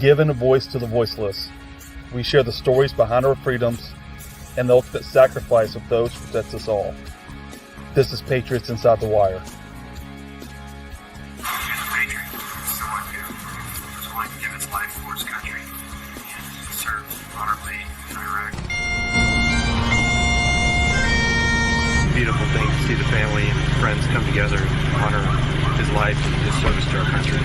given a voice to the voiceless. We share the stories behind our freedoms and the ultimate sacrifice of those who protect us all. This is Patriots Inside the Wire. Beautiful thing to see the family and friends come together and honor his life and his service to our country.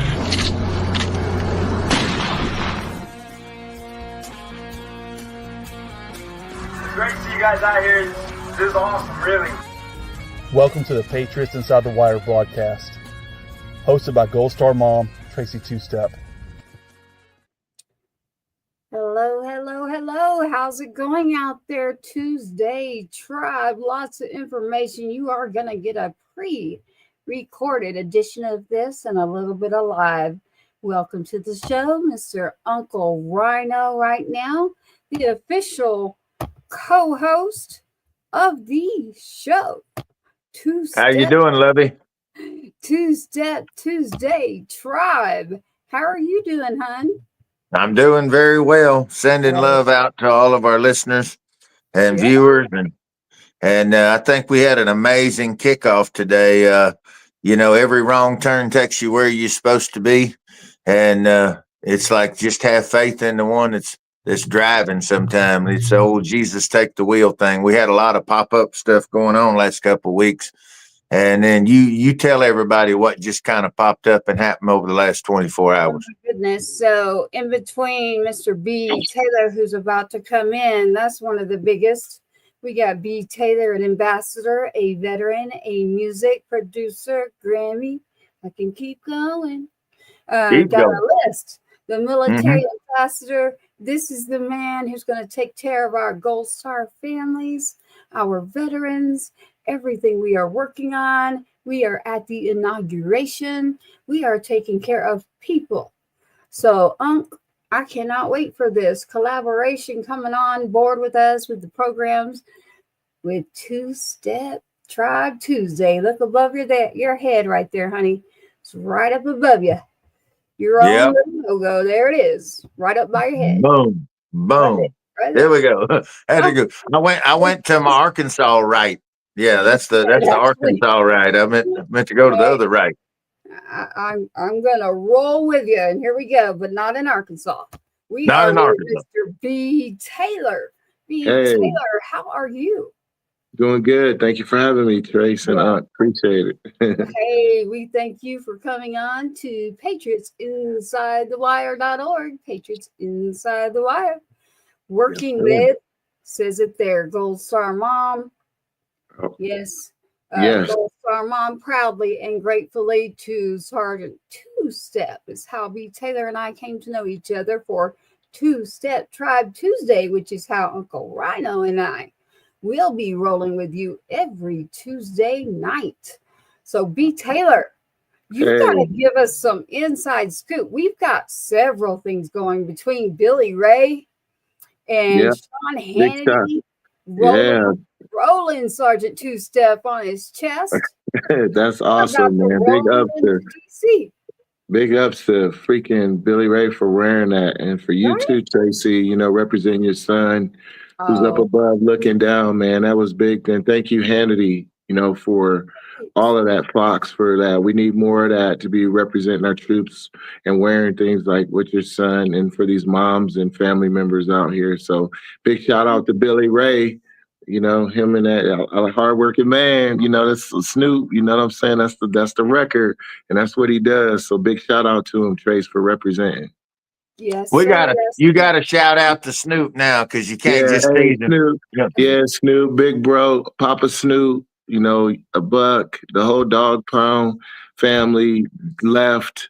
It's great to see you guys out here. This is awesome, really. Welcome to the Patriots Inside the Wire broadcast, hosted by Gold Star Mom, Tracy Two-Step. Hello, hello, hello. How's it going out there? Tuesday Tribe. Lots of information. You are going to get a pre-recorded edition of this and a little bit of live. Welcome to the show, Mr. Uncle Rhino right now, the official co-host of the show. How you doing, Lovey? Two-Step Tuesday Tribe. How are you doing, hon? I'm doing very well. Sending love out to all of our listeners and viewers, and I think we had an amazing kickoff today. Every wrong turn takes you where you're supposed to be, and it's like just have faith in the one that's driving. Sometimes it's the old Jesus take the wheel thing. We had a lot of pop-up stuff going on last couple of weeks, and then you tell everybody what just kind of popped up and happened over the last 24 hours. Oh my goodness. So in between Mr. B. Taylor, who's about to come in, that's one of the biggest. We got B. Taylor, an ambassador, a veteran, a music producer, Grammy. I can keep going. Got a list. The military ambassador. This is the man who's going to take care of our Gold Star families, our veterans, everything we are working on. We are at the inauguration. We are taking care of people. So, I cannot wait for this collaboration coming on board with us with the programs with Two-Step Tribe Tuesday. Look above your head right there, honey. It's right up above you. Your own logo. There it is. Right up by your head. Boom. Boom. Right there we go. Had to go. I went to my Arkansas right. Yeah, that's the Arkansas right. I meant to go to the other right. I'm gonna roll with you, and here we go, but not in Arkansas. Not in Arkansas. Mr. B. Taylor. Taylor, how are you? Doing good. Thank you for having me, Trace, and I appreciate it. Hey, we thank you for coming on to patriotsinsidethewire.org. Patriots Inside the Wire. Working with, says it there, Gold Star Mom. Oh. Yes. Yes. Gold Star Mom proudly and gratefully to Sergeant Two-Step is how B. Taylor and I came to know each other for Two-Step Tribe Tuesday, which is how Uncle Rhino and I will be rolling with you every Tuesday night. So B. Taylor, you've got to give us some inside scoop. We've got several things going between Billy Ray and Sean Hannity rolling Sergeant Two-Step on his chest. That's awesome, man. Big ups to freaking Billy Ray for wearing that. And for you too, Tracy, representing your son who's up above looking down, man. That was big. And thank you, Hannity, for all of that, Fox, for that. We need more of that to be representing our troops and wearing things like with your son, and for these moms and family members out here. So big shout out to Billy Ray, him and that a hardworking man, that's Snoop, you know what I'm saying? That's the record, and that's what he does. So big shout out to him, Trace, for representing. Yes, you gotta shout out to Snoop now, because you can't just say Snoop. Yeah, Snoop, big bro, Papa Snoop, a buck, the whole dog pound family left.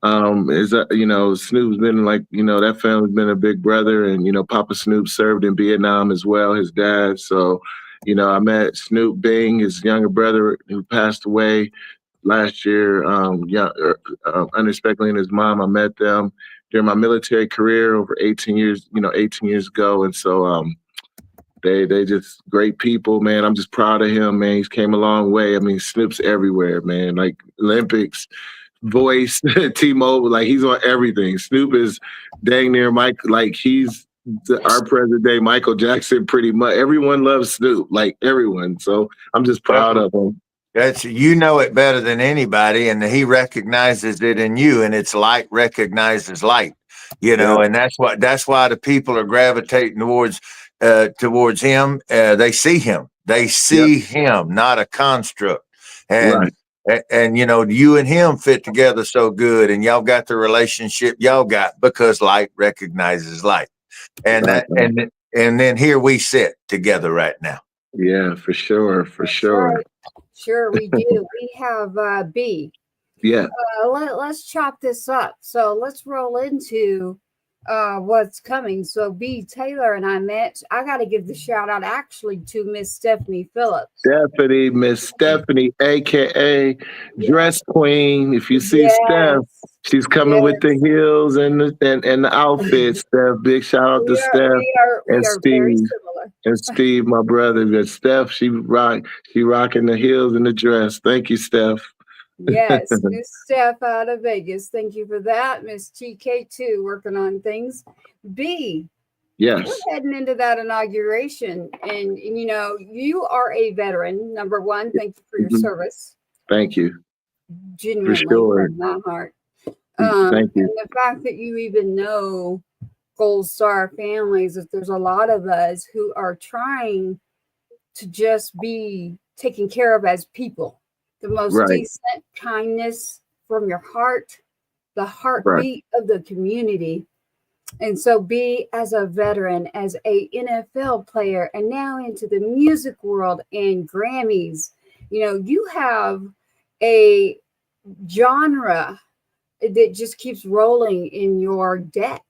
Snoop's been like, that family's been a big brother, and Papa Snoop served in Vietnam as well, his dad. So, I met Snoop Bing, his younger brother, who passed away last year, unexpectedly, and his mom. I met them during my military career over 18 years ago. And so they just great people, man. I'm just proud of him, man. He's came a long way. I mean, Snoop's everywhere, man. Like Olympics, voice, T-Mobile, like he's on everything. Snoop is dang near Mike, like he's our present day Michael Jackson, pretty much. Everyone loves Snoop, like everyone. So I'm just proud of him. That's, you know it better than anybody, and he recognizes it in you, and it's light recognizes light, you know, Yeah. and that's why the people are gravitating towards him. They see him, Yep. not a construct, Right. and you know, you and him fit together so good, and y'all got the relationship y'all got because light recognizes light, and Right. and then here we sit together right now. Yeah, for sure. For That's sure. right. Sure, we do. We have B. Yeah. Let's chop this up. So let's roll into what's coming. So B Taylor and I met. I got to give the shout out actually to Miss Stephanie Phillips. Stephanie, Miss Stephanie, aka Dress Queen. If you see Yes. Steph, she's coming with the heels and the outfits. Steph, big shout out to Steph We and are Steve. very similar. And Steve, my brother. But Steph, she rocking the heels and the dress. Thank you, Steph. Yes, Miss Steph out of Vegas. Thank you for that. Miss TK2 working on things. B. Yes. We're heading into that inauguration, and you know, you are a veteran. Number one, thank you for your service. Thank you. Genuinely, sure. from my heart. Thank you. And the fact that you even know Gold Star families, that there's a lot of us who are trying to just be taken care of as people. The most decent kindness from your heart, the heartbeat of the community. And so B, as a veteran, as a NFL player, and now into the music world and Grammys, you know, you have a genre that just keeps rolling in your deck.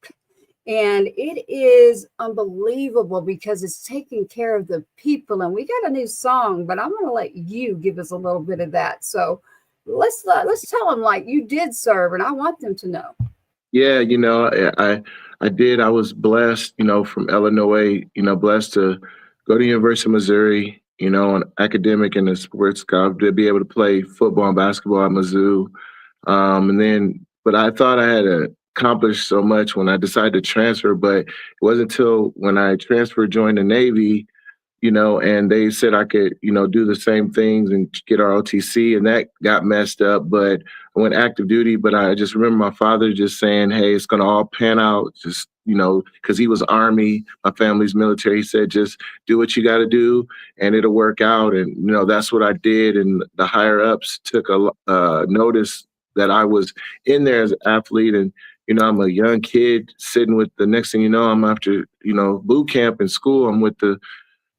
And it is unbelievable because it's taking care of the people. And we got a new song, but I'm going to let you give us a little bit of that. So let's tell them like you did serve, and I want them to know. Yeah, you know, I did. I was blessed, you know, from Illinois, you know, blessed to go to University of Missouri, you know, an academic and a sports guy to be able to play football and basketball at Mizzou. But I thought I had accomplished so much when I decided to transfer, but it wasn't until when I transferred, joined the Navy, you know, and they said I could, you know, do the same things and get our OTC, and that got messed up. But I went active duty, but I just remember my father just saying, hey, it's going to all pan out. Just, you know, because he was Army, my family's military. He said, just do what you got to do and it'll work out. And, you know, that's what I did. And the higher ups took a notice that I was in there as an athlete. And, you know, I'm a young kid sitting with the next thing you know, I'm after, you know, boot camp in school. I'm with the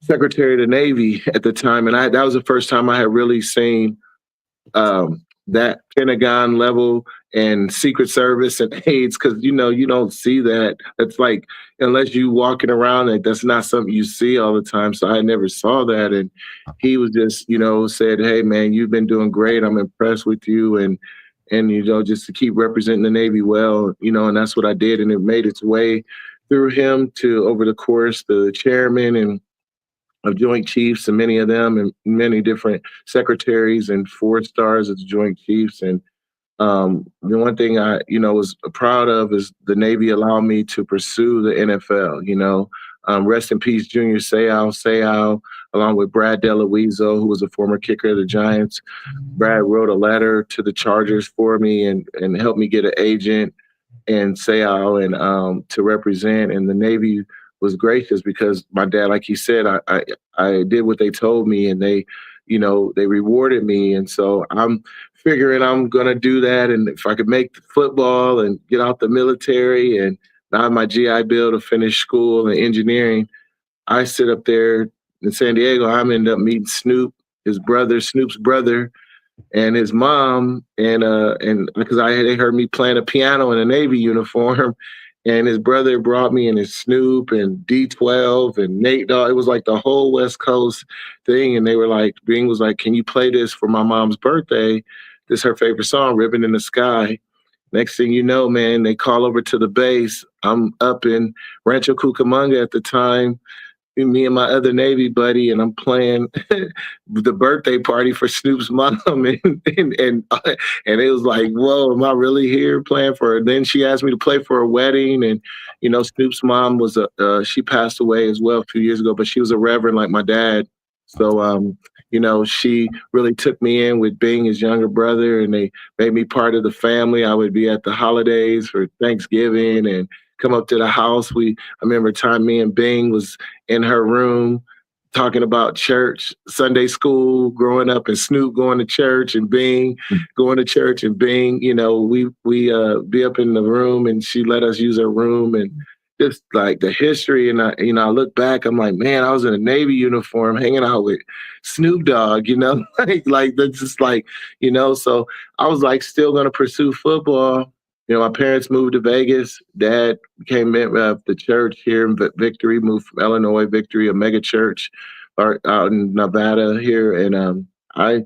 Secretary of the Navy at the time. And that was the first time I had really seen that Pentagon level and Secret Service and AIDS, because, you know, you don't see that. It's like, unless you walking around, like, that's not something you see all the time. So I never saw that. And he was just, you know, said, hey, man, you've been doing great. I'm impressed with you. And, you know, just to keep representing the Navy well, you know, and that's what I did. And it made its way through him to, over the course, the chairman and of Joint Chiefs, and many of them, and many different secretaries and 4 stars as Joint Chiefs. And the one thing I, you know, was proud of is the Navy allowed me to pursue the NFL. You know, rest in peace, Junior Seau, along with Brad DeLuiso, who was a former kicker of the Giants. Brad wrote a letter to the Chargers for me and helped me get an agent and Seau and to represent. And the Navy was gracious because my dad, like he said, I did what they told me, and they, you know, they rewarded me. And so I'm figuring I'm going to do that. And if I could make the football and get out the military and now have my GI Bill to finish school and engineering, I sit up there in San Diego. I'm end up meeting Snoop, Snoop's brother, and his mom, and because they heard me playing a piano in a Navy uniform, and his brother brought me, and his Snoop and D12 and Nate Dogg. It was like the whole West Coast thing, and they were like, Bing was like, "Can you play this for my mom's birthday? This is her favorite song, Ribbon in the Sky." Next thing you know, man, they call over to the base. I'm up in Rancho Cucamonga at the time, me and my other Navy buddy, and I'm playing the birthday party for Snoop's mom, and it was like, whoa, am I really here playing for her? Then she asked me to play for her wedding, and Snoop's mom was she passed away as well a few years ago, but she was a reverend like my dad. So she really took me in with being his younger brother, and they made me part of the family. I would be at the holidays for Thanksgiving and come up to the house. I remember a time me and Bing was in her room talking about church, Sunday school, growing up, and Snoop going to church and Bing going to church and Bing, we be up in the room, and she let us use her room, and just like the history. And I look back, I'm like, man, I was in a Navy uniform hanging out with Snoop Dogg, like that's just like, so I was like still going to pursue football. My parents moved to Vegas. Dad came in the church here in Victory, moved from Illinois, Victory, a mega church out in Nevada here. And I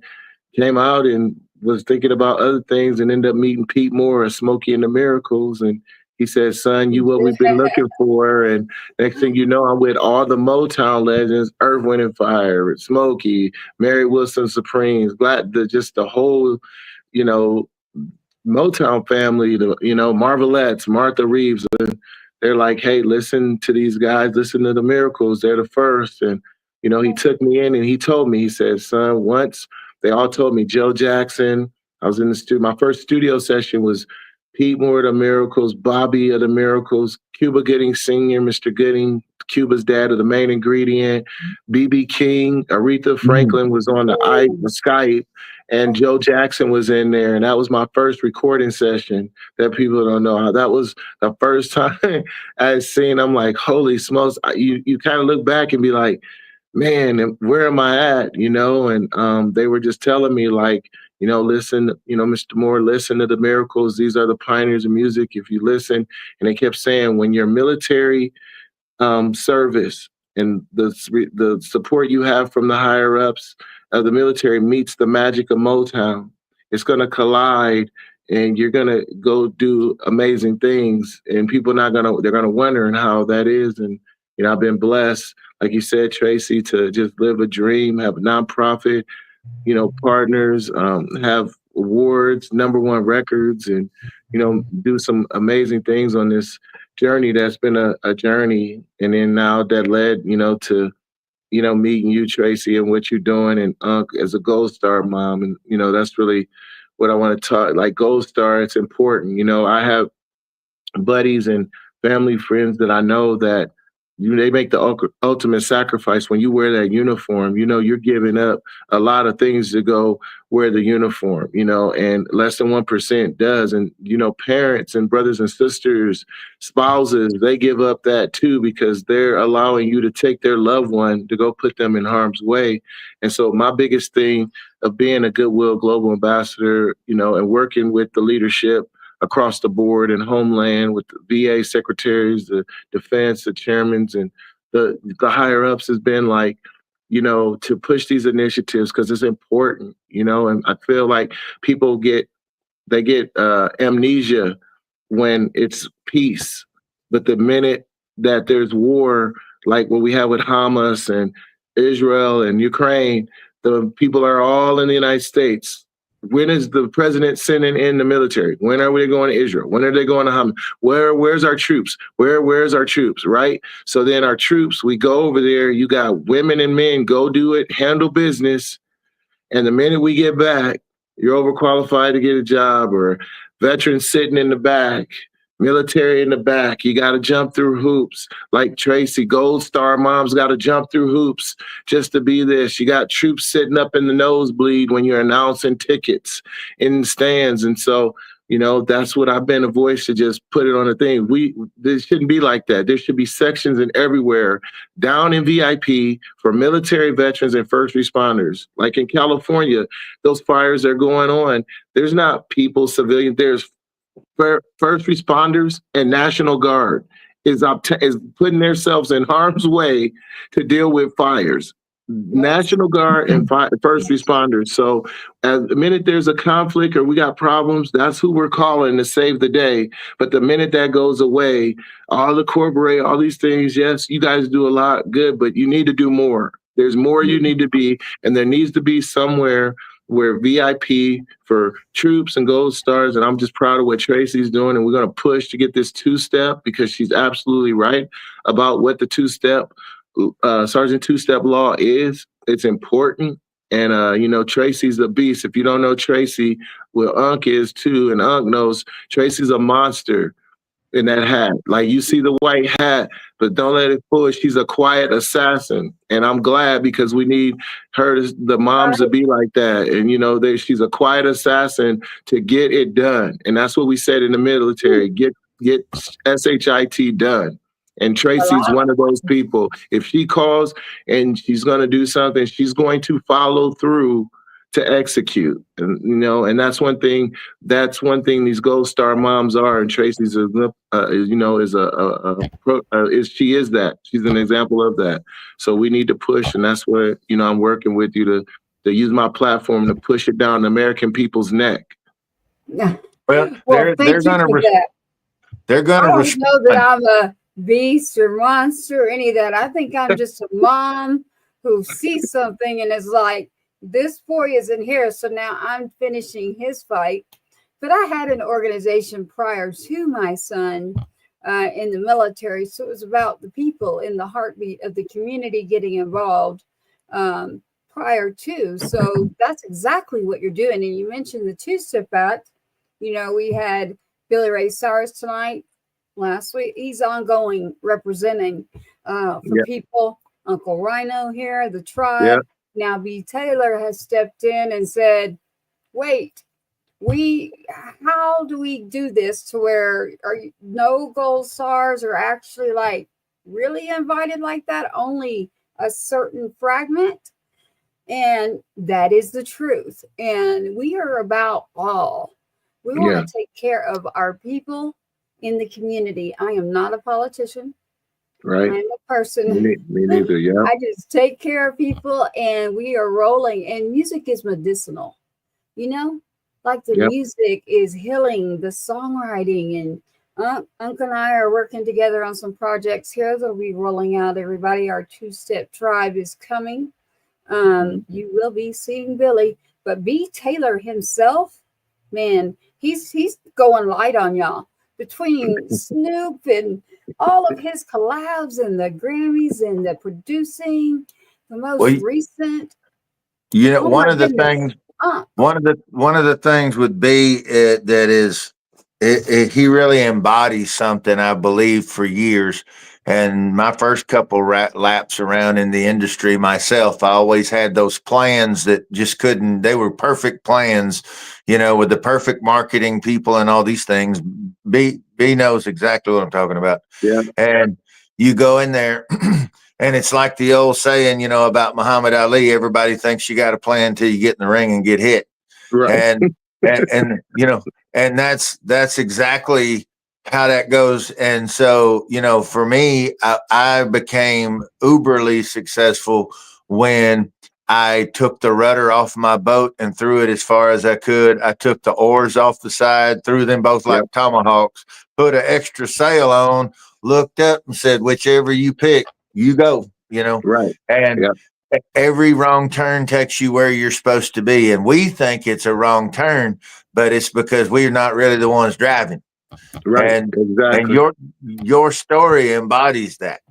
came out and was thinking about other things and ended up meeting Pete Moore and Smokey and the Miracles. And he said, son, you what we've been looking for. And next thing you know, I'm with all the Motown legends, Earth, Wind and Fire, Smokey, Mary Wilson Supremes, just the whole, Motown family, Marvelettes, Martha Reeves. And they're like, hey, listen to these guys, listen to the Miracles. They're the first. And, he took me in and he told me, he said, son, once they all told me, Joe Jackson, I was in the studio. My first studio session was Pete Moore of the Miracles, Bobby of the Miracles, Cuba Gooding Sr., Mr. Gooding, Cuba's dad of the Main Ingredient, B.B. King, Aretha Franklin was on the Skype, and Joe Jackson was in there. And that was my first recording session that people don't know how. That was the first time I seen, I'm like, holy smokes. You kind of look back and be like, man, where am I at? And they were just telling me like, listen, Mr. Moore, listen to the Miracles. These are the pioneers of music. If you listen, and they kept saying, when your military service and the support you have from the higher ups of the military meets the magic of Motown, it's going to collide, and you're going to go do amazing things, and people they're going to wonder how that is. And I've been blessed, like you said, Tracy, to just live a dream, have a nonprofit, partners, have awards, #1 records, and, do some amazing things on this journey that's been a journey. And then now that led, to, meeting you, Tracy, and what you're doing, and Unc as a Gold Star mom. And, that's really what I want to talk, like Gold Star, it's important. I have buddies and family friends that I know that they make the ultimate sacrifice. When you wear that uniform, you're giving up a lot of things to go wear the uniform, and less than 1% does. And, parents and brothers and sisters, spouses, they give up that too, because they're allowing you to take their loved one to go put them in harm's way. And so my biggest thing of being a Goodwill Global Ambassador, and working with the leadership across the board and Homeland with the VA secretaries, the defense, the chairmans, and the higher ups has been like, to push these initiatives because it's important, and I feel like people get amnesia when it's peace. But the minute that there's war, like what we have with Hamas and Israel and Ukraine, the people are all in the United States. When is the president sending in the military? When are we going to Israel? When are they going to Hamas? Where's our troops? Where's our troops, right? So then our troops, we go over there, you got women and men, go do it, handle business. And the minute we get back, you're overqualified to get a job, or veterans sitting in the back, military in the back. You got to jump through hoops. Like Tracy, Gold Star moms got to jump through hoops just to be this. You got troops sitting up in the nosebleed when you're announcing tickets in the stands. And so, that's what I've been a voice to just put it on a thing. This shouldn't be like that. There should be sections in everywhere down in VIP for military veterans and first responders. Like in California, those fires are going on. There's not people, civilians, there's first responders and National Guard is putting themselves in harm's way to deal with fires. National Guard and first responders. So at the minute there's a conflict or we got problems, that's who we're calling to save the day. But the minute that goes away, all the corporate, all these things, yes, you guys do a lot good, but you need to do more. There's more you need to be, and there needs to be somewhere where VIP for troops and gold stars. And I'm just proud of what Tracy's doing. And we're going to push to get this two-step, because she's absolutely right about what the two-step Sergeant two-step law is. It's important. And, you know, Tracy's a beast. If you don't know Tracy, well, Unc is too. And Unc knows Tracy's a monster in that hat. Like, you see the white hat, but don't let it fool. She's a quiet assassin. And I'm glad, because we need her, the moms, to be like that. And, you know, she's a quiet assassin to get it done. And that's what we said in the military, get SHIT done. And Tracy's one of those people. If she calls and she's going to do something, she's going to follow through to execute. And, you know, and that's one thing these Gold Star moms are. And Tracy's is she is that. She's an example of that. So we need to push, and that's what, you know, I'm working with you to use my platform to push it down the American people's neck. Yeah. Well, Well, they're going to I don't know that I'm a beast or monster or any of that. I think I'm just a mom who sees something and is like, this boy isn't here, so now I'm finishing his fight. But I had an organization prior to my son in the military, so it was about the people in the heartbeat of the community getting involved prior to. So that's exactly what you're doing. And you mentioned the two-step act. You know, we had Billy Ray Cyrus tonight. Last week, he's ongoing representing for people. Uncle Rhino here, the tribe. Yep. Now B. Taylor has stepped in and said, wait, how do we do this to where no gold stars are actually like really invited like that? Only a certain fragment. And that is the truth. And we are about all. We want to take care of our people in the community. I am not a politician. Right. I'm a person. Me neither. Yeah. I just take care of people, and we are rolling. And music is medicinal, you know, like the music is healing, the songwriting. And Unc and I are working together on some projects here that'll be rolling out. Everybody, our two-step tribe is coming. You will be seeing Billy, but B. Taylor himself, man, he's going light on y'all. Between Snoop and all of his collabs and the Grammys and the producing, the most recent. You know, one of the things would be that is, he really embodies something I believe for years. And my first couple laps around in the industry myself, I always had those plans that just couldn't, they were perfect plans, you know, with the perfect marketing people and all these things. B knows exactly what I'm talking about. Yeah. And you go in there and it's like the old saying, you know, about Muhammad Ali, everybody thinks you got a plan until you get in the ring and get hit. Right. And you know, and that's exactly how that goes. And so, you know, for me, I became uberly successful when I took the rudder off my boat and threw it as far as I could. I took the oars off the side, threw them both like tomahawks, put an extra sail on, looked up and said, whichever you pick, you go, you know. Right. And every wrong turn takes you where you're supposed to be. And we think it's a wrong turn, but it's because we're not really the ones driving. Right. And your story embodies that.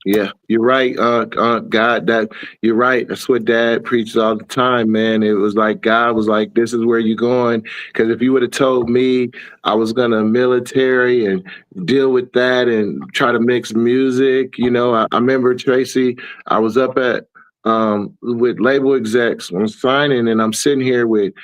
Yeah, you're right. God, that you're right. That's what Dad preaches all the time, man. It was like God was like, "This is where you're going." Because if you would have told me I was gonna military and deal with that and try to mix music, you know, I remember Tracy. I was up at with label execs when signing, and I'm sitting here with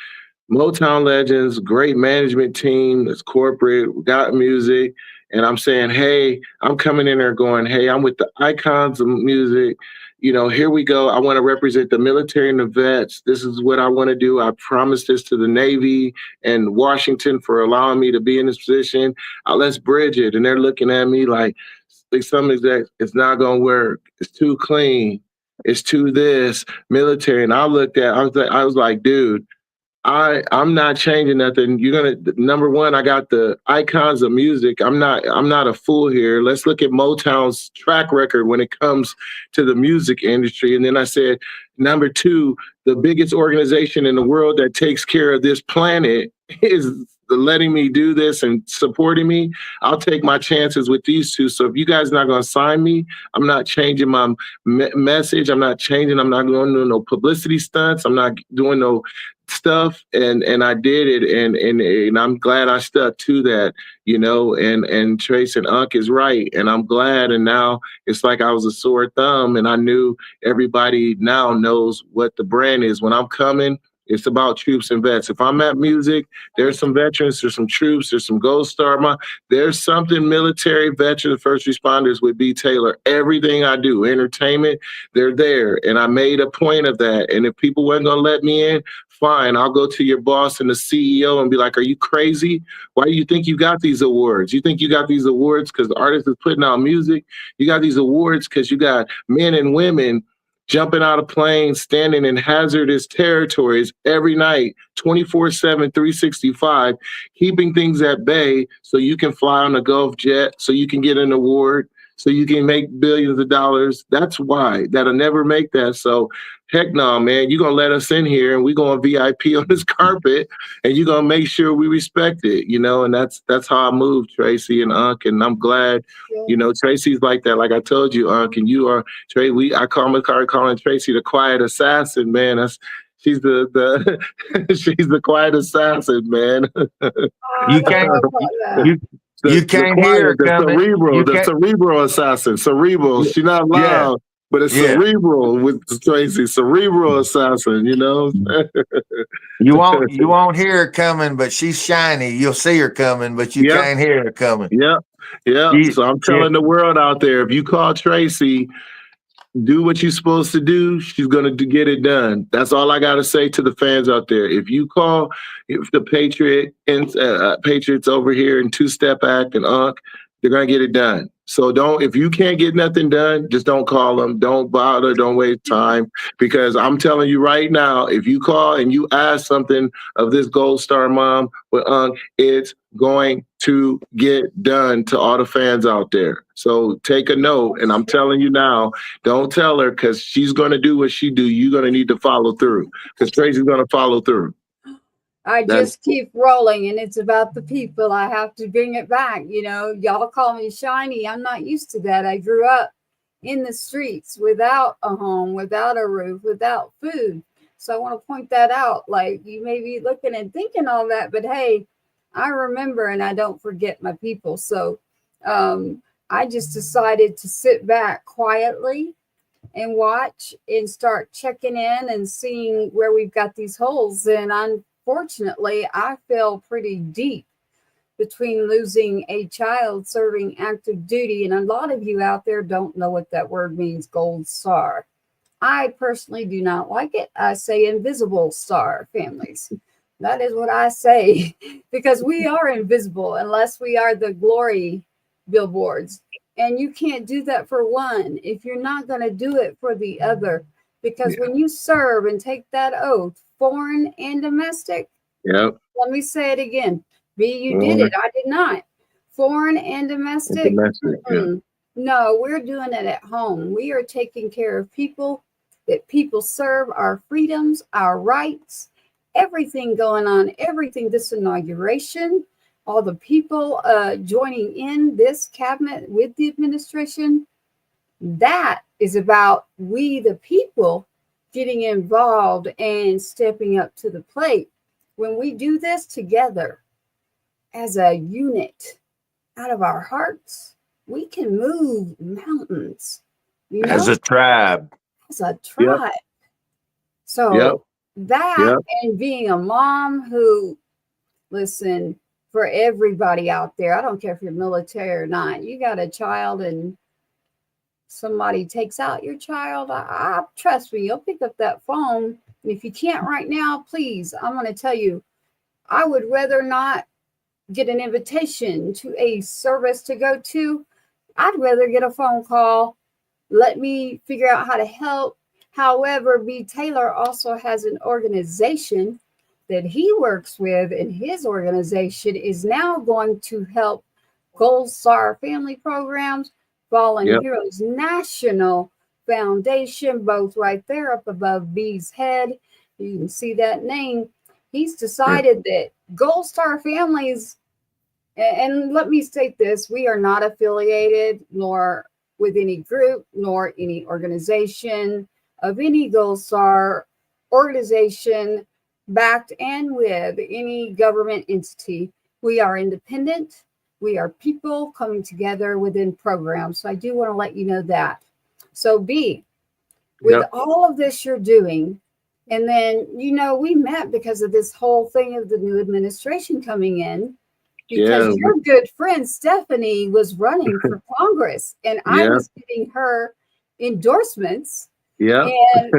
Motown legends, great management team, that's corporate, we got music. And I'm saying, hey, I'm coming in there going, hey, I'm with the icons of music. You know, here we go. I want to represent the military and the vets. This is what I want to do. I promised this to the Navy and Washington for allowing me to be in this position. Let's bridge it. And they're looking at me like some execs, it's not going to work. It's too clean. it's to this military. And I was like, dude, I'm not changing nothing. You're gonna, number one, I got the icons of music. I'm not a fool here. Let's look at Motown's track record when it comes to the music industry. And then I said, number two, the biggest organization in the world that takes care of this planet is letting me do this and supporting me. I'll take my chances with these two. So if you guys not gonna sign me, I'm not changing my message. I'm not changing. I'm not going to do no publicity stunts. I'm not doing no stuff, and I did it, and I'm glad I stuck to that, you know, and Trace and Unc is right, and I'm glad, and now it's like I was a sore thumb, and I knew everybody now knows what the brand is. When I'm coming, it's about troops and vets. If I'm at music, there's some veterans, there's some troops, there's some Gold Star. There's something military, veterans, first responders with B. Taylor. Everything I do, entertainment, they're there. And I made a point of that. And if people weren't going to let me in, fine. I'll go to your boss and the CEO and be like, are you crazy? Why do you think you got these awards? You think you got these awards because the artist is putting out music? You got these awards because you got men and women jumping out of planes, standing in hazardous territories every night, 24/7, 365, keeping things at bay so you can fly on a Gulf jet, so you can get an award, so you can make billions of dollars. That's why. That'll never make that. So heck no, man, you're going to let us in here and we're going to VIP on this carpet and you're going to make sure we respect it, you know, and that's how I move, Tracy and Unc. And I'm glad, you know, Tracy's like that. Like I told you, Unc, and you are, Trey, I calling Tracy the quiet assassin, man. She's the she's the quiet assassin, man. You can't you can't hear her coming. The cerebral assassin. Cerebral. She's not loud, but it's cerebral with Tracy. Cerebral assassin, you know. You won't hear her coming, but she's shiny. You'll see her coming, but you can't hear her coming. Yeah. So I'm telling the world out there, if you call Tracy, do what you're supposed to do. She's going to get it done. That's all I got to say to the fans out there. If you call, if the Patriots over here in Two-Step Act and Unc, they're going to get it done. So if you can't get nothing done, just don't call them. Don't bother. Don't waste time. Because I'm telling you right now, if you call and you ask something of this Gold Star mom with Unc, it's going to get done to all the fans out there. So take a note. And I'm telling you now, don't tell her because she's going to do what she do. You're going to need to follow through because Tracy's going to follow through. I just keep rolling, and it's about the people. I have to bring it back. You know, y'all call me shiny. I'm not used to that. I grew up in the streets without a home, without a roof, without food. So I want to point that out. Like, you may be looking and thinking all that, but hey, I remember and I don't forget my people. So I just decided to sit back quietly and watch and start checking in and seeing where we've got these holes. And unfortunately, I fell pretty deep between losing a child serving active duty. And a lot of you out there don't know what that word means, Gold Star. I personally do not like it. I say invisible star families. That is what I say, because we are invisible unless we are the glory billboards. And you can't do that for one if you're not going to do it for the other. Because when you serve and take that oath, foreign and domestic, let me say it again. B, you did it. I did not. Foreign and domestic. No, we're doing it at home. We are taking care of people, that people serve, our freedoms, our rights, everything going on, everything, this inauguration, all the people joining in this cabinet with the administration. That is about we, the people, getting involved and stepping up to the plate. When we do this together as a unit out of our hearts, we can move mountains. You know? As a tribe. As a tribe. So that and being a mom who, listen, for everybody out there, I don't care if you're military or not, you got a child and somebody takes out your child, I trust me, you'll pick up that phone. And if you can't right now, please, I'm going to tell you, I would rather not get an invitation to a service to go to. I'd rather get a phone call. Let me figure out how to help. However, B. Taylor also has an organization that he works with, and his organization is now going to help Gold Star Family Programs, Fallen Yep. Heroes National Foundation, both right there up above B's head. You can see that name. He's decided that Gold Star Families, and let me state this, we are not affiliated nor with any group nor any organization of any Gold Star organization backed and with any government entity. We are independent. We are people coming together within programs. So I do want to let you know that. So B, with Yep. all of this you're doing, and then, we met because of this whole thing of the new administration coming in, because Yeah. your good friend Stephanie was running for Congress, and I Yep. was giving her endorsements. Yep. And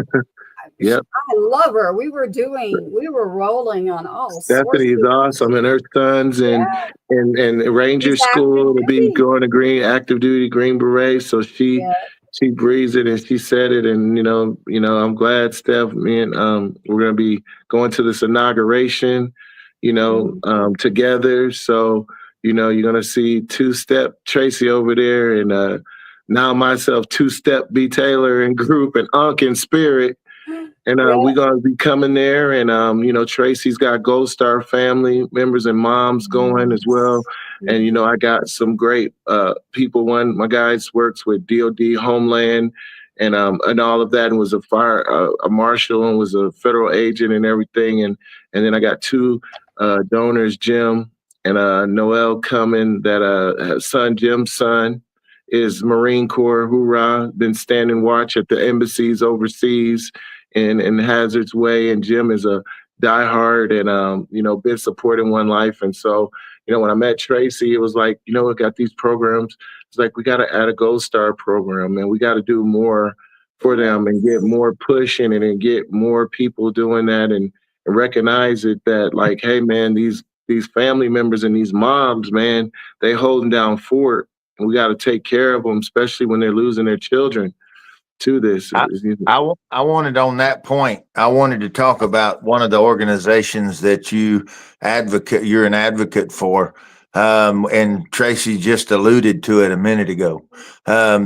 Yep. I love her. We were rolling on all sorts Stephanie's of, awesome, and her sons yeah, and Ranger he's active School to be duty. going to active duty Green Beret. So Yeah. she breathes it and she said it, and I'm glad, Steph. Me and we're gonna be going to this inauguration, together. So you're gonna see two-step Tracy over there, and now myself, two-step B Taylor and group, and Unc in spirit. And Yeah. we're gonna be coming there, and Tracy's got Gold Star family members and moms going as well. And I got some great people. One, my guys works with DOD, Homeland, and all of that, and was a marshal, and was a federal agent and everything. And then I got two donors, Jim and Noel coming. That Jim's son is Marine Corps. Hoorah! Been standing watch at the embassies overseas in Hazard's Way, and Jim is a diehard and been supporting One Life. And so when I met Tracy, it was like, we got these programs. It's like, we got to add a Gold Star program, and we got to do more for them and get more push in it and get more people doing that, and recognize it that, like, hey man, these family members and these moms, man, they holding down fort, and we got to take care of them, especially when they're losing their children to this. I wanted on that point, I wanted to talk about one of the organizations that you're an advocate for. And Tracy just alluded to it a minute ago.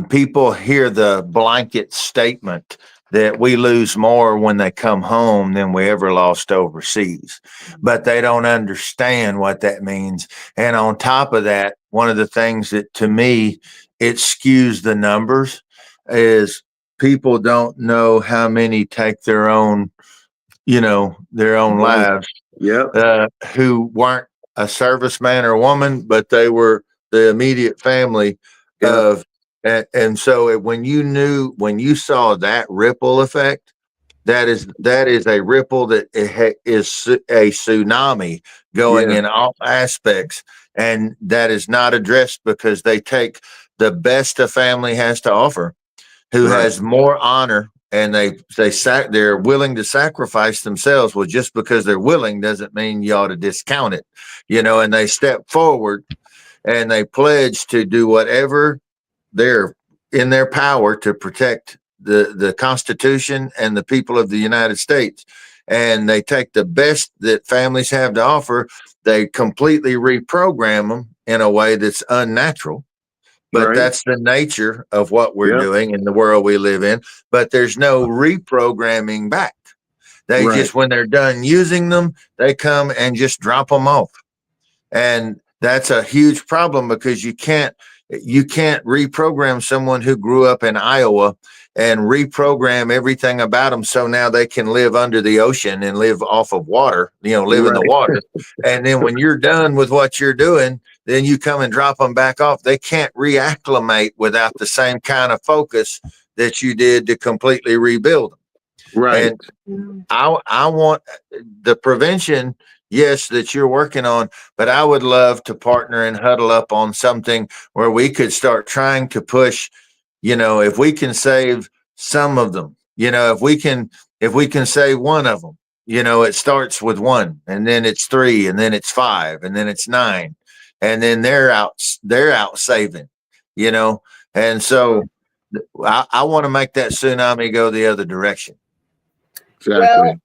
People hear the blanket statement that we lose more when they come home than we ever lost overseas, but they don't understand what that means. And on top of that, one of the things that, to me, it skews the numbers is people don't know how many take their own lives. Yeah. Who weren't a serviceman or woman, but they were the immediate family of, and so when you saw that ripple effect, that is a ripple that is a tsunami going in all aspects, and that is not addressed because they take the best a family has to offer, who has more honor, and they're willing to sacrifice themselves. Well, just because they're willing doesn't mean you ought to discount it, and they step forward and they pledge to do whatever they're in their power to protect the Constitution and the people of the United States. And they take the best that families have to offer, they completely reprogram them in a way that's unnatural. But that's the nature of what we're doing in the world we live in. But there's no reprogramming back. They just, when they're done using them, they come and just drop them off. And that's a huge problem, because you can't reprogram someone who grew up in Iowa and reprogram everything about them so now they can live under the ocean and live off of water, live in the water. And then when you're done with what you're doing, then you come and drop them back off. They can't reacclimate without the same kind of focus that you did to completely rebuild them. And I want the prevention, yes, that you're working on, but I would love to partner and huddle up on something where we could start trying to push, if we can save some of them, if we can save one of them, it starts with one, and then it's 3, and then it's 5, and then it's 9, and then they're out saving, and so I want to make that tsunami go the other direction. Exactly. Well,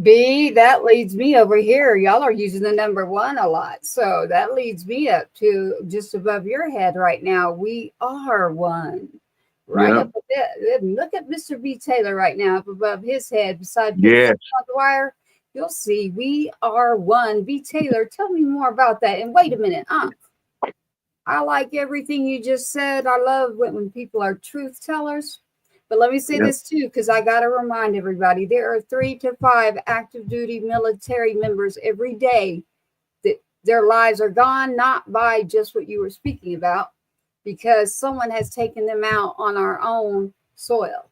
B, that leads me over here. Y'all are using the number 1 a lot. So that leads me up to just above your head right now. We are one. Right Yeah. up there. Look at Mr. B. Taylor right now up above his head beside Yes. on the wire. You'll see we are one. B. Taylor, tell me more about that. And wait a minute. I like everything you just said. I love when people are truth tellers. But let me say this too, because I got to remind everybody, there are 3 to 5 active duty military members every day that their lives are gone, not by just what you were speaking about, because someone has taken them out on our own soil.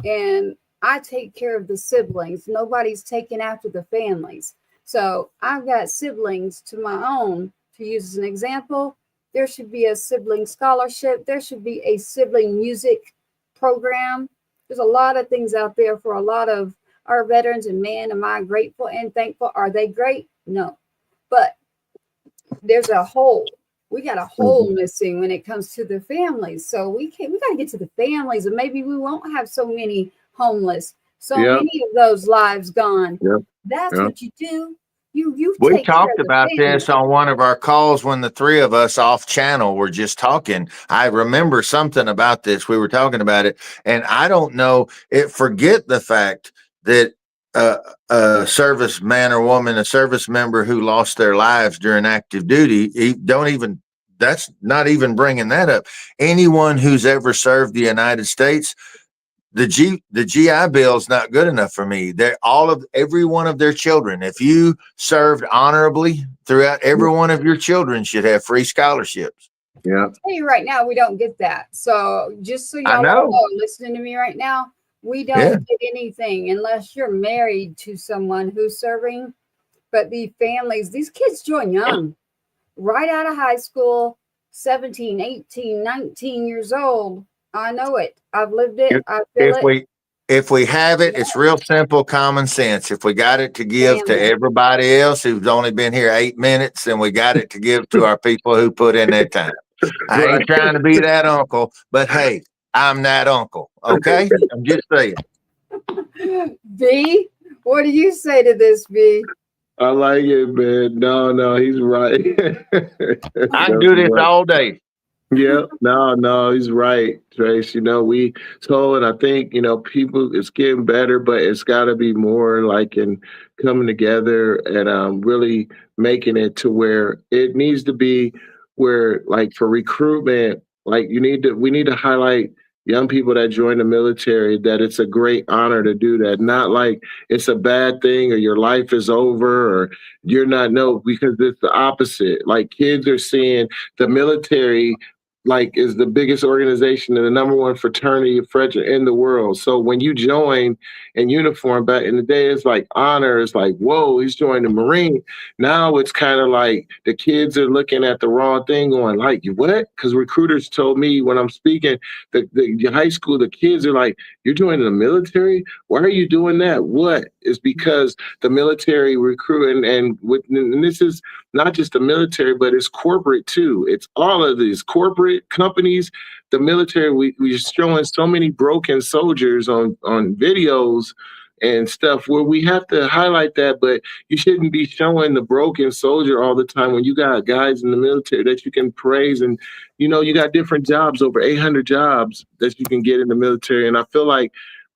And I take care of the siblings. Nobody's taking after the families. So I've got siblings to my own. To use as an example, there should be a sibling scholarship. There should be a sibling music program. There's a lot of things out there for a lot of our veterans. And man, am I grateful and thankful. Are they great? No. But there's a hole. We got a hole missing when it comes to the families. So we got to get to the families, and maybe we won't have so many homeless, so many of those lives gone. That's what you do. We talked about this on one of our calls when the 3 of us off channel were just talking. I remember something about this. We were talking about it, and I don't know. Forget the fact that a service man or woman, a service member who lost their lives during active duty, that's not even bringing that up. Anyone who's ever served the United States, the GI Bill is not good enough for me. Every one of their children, if you served honorably throughout, every one of your children should have free scholarships. Yeah. I'll tell you right now, we don't get that. So just so y'all know, listening to me right now, we don't get anything unless you're married to someone who's serving. But the families, these kids join young, right out of high school, 17, 18, 19 years old. I know it. I've lived it. I feel it. If we have it, it's real simple, common sense. If we got it to give to everybody else who's only been here 8 minutes, then we got it to give to our people who put in their time. I ain't trying to be that uncle, but hey, I'm that uncle. Okay? I'm just saying. B, what do you say to this, B? I like it, man. No, he's right. I can do this all day. Yeah, no, he's right, Trace. We told, I think, people, it's getting better, but it's got to be more like in coming together and really making it to where it needs to be, where like for recruitment, like we need to highlight young people that join the military, that it's a great honor to do that. Not like it's a bad thing or your life is over or you're not, no, because it's the opposite. Like kids are seeing the military like is the biggest organization and the number 1 fraternity in the world. So when you join in uniform back in the day, it's like honor. It's like, whoa, he's joining the Marine. Now it's kind of like the kids are looking at the wrong thing going like, what? Because recruiters told me when I'm speaking, the high school, the kids are like, you're joining the military? Why are you doing that? What? It's because the military recruit and this is not just the military, but it's corporate too. It's all of these corporate companies, the military. We're showing so many broken soldiers on videos and stuff where we have to highlight that, but you shouldn't be showing the broken soldier all the time when you got guys in the military that you can praise. And, you got different jobs, over 800 jobs that you can get in the military. And I feel like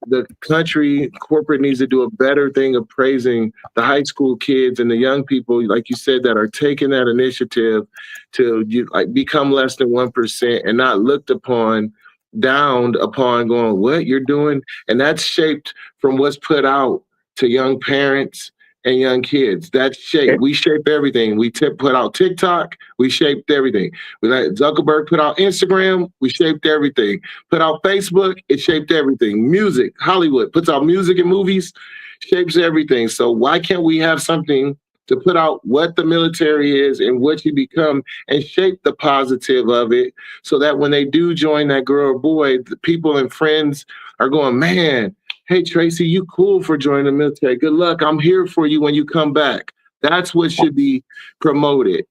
the country, corporate needs to do a better thing of praising the high school kids and the young people, like you said, that are taking that initiative to become less than 1% and not looked upon, downed upon, going, what you're doing. And that's shaped from what's put out to young parents and young kids. That's shaped. We shape everything. We put out TikTok. We shaped everything. We let Zuckerberg put out Instagram. We shaped everything. Put out Facebook. It shaped everything. Music. Hollywood puts out music and movies. Shapes everything. So why can't we have something to put out what the military is and what you become and shape the positive of it so that when they do join that girl or boy, the people and friends are going, man, hey, Tracy, you cool for joining the military. Good luck. I'm here for you when you come back. That's what should be promoted.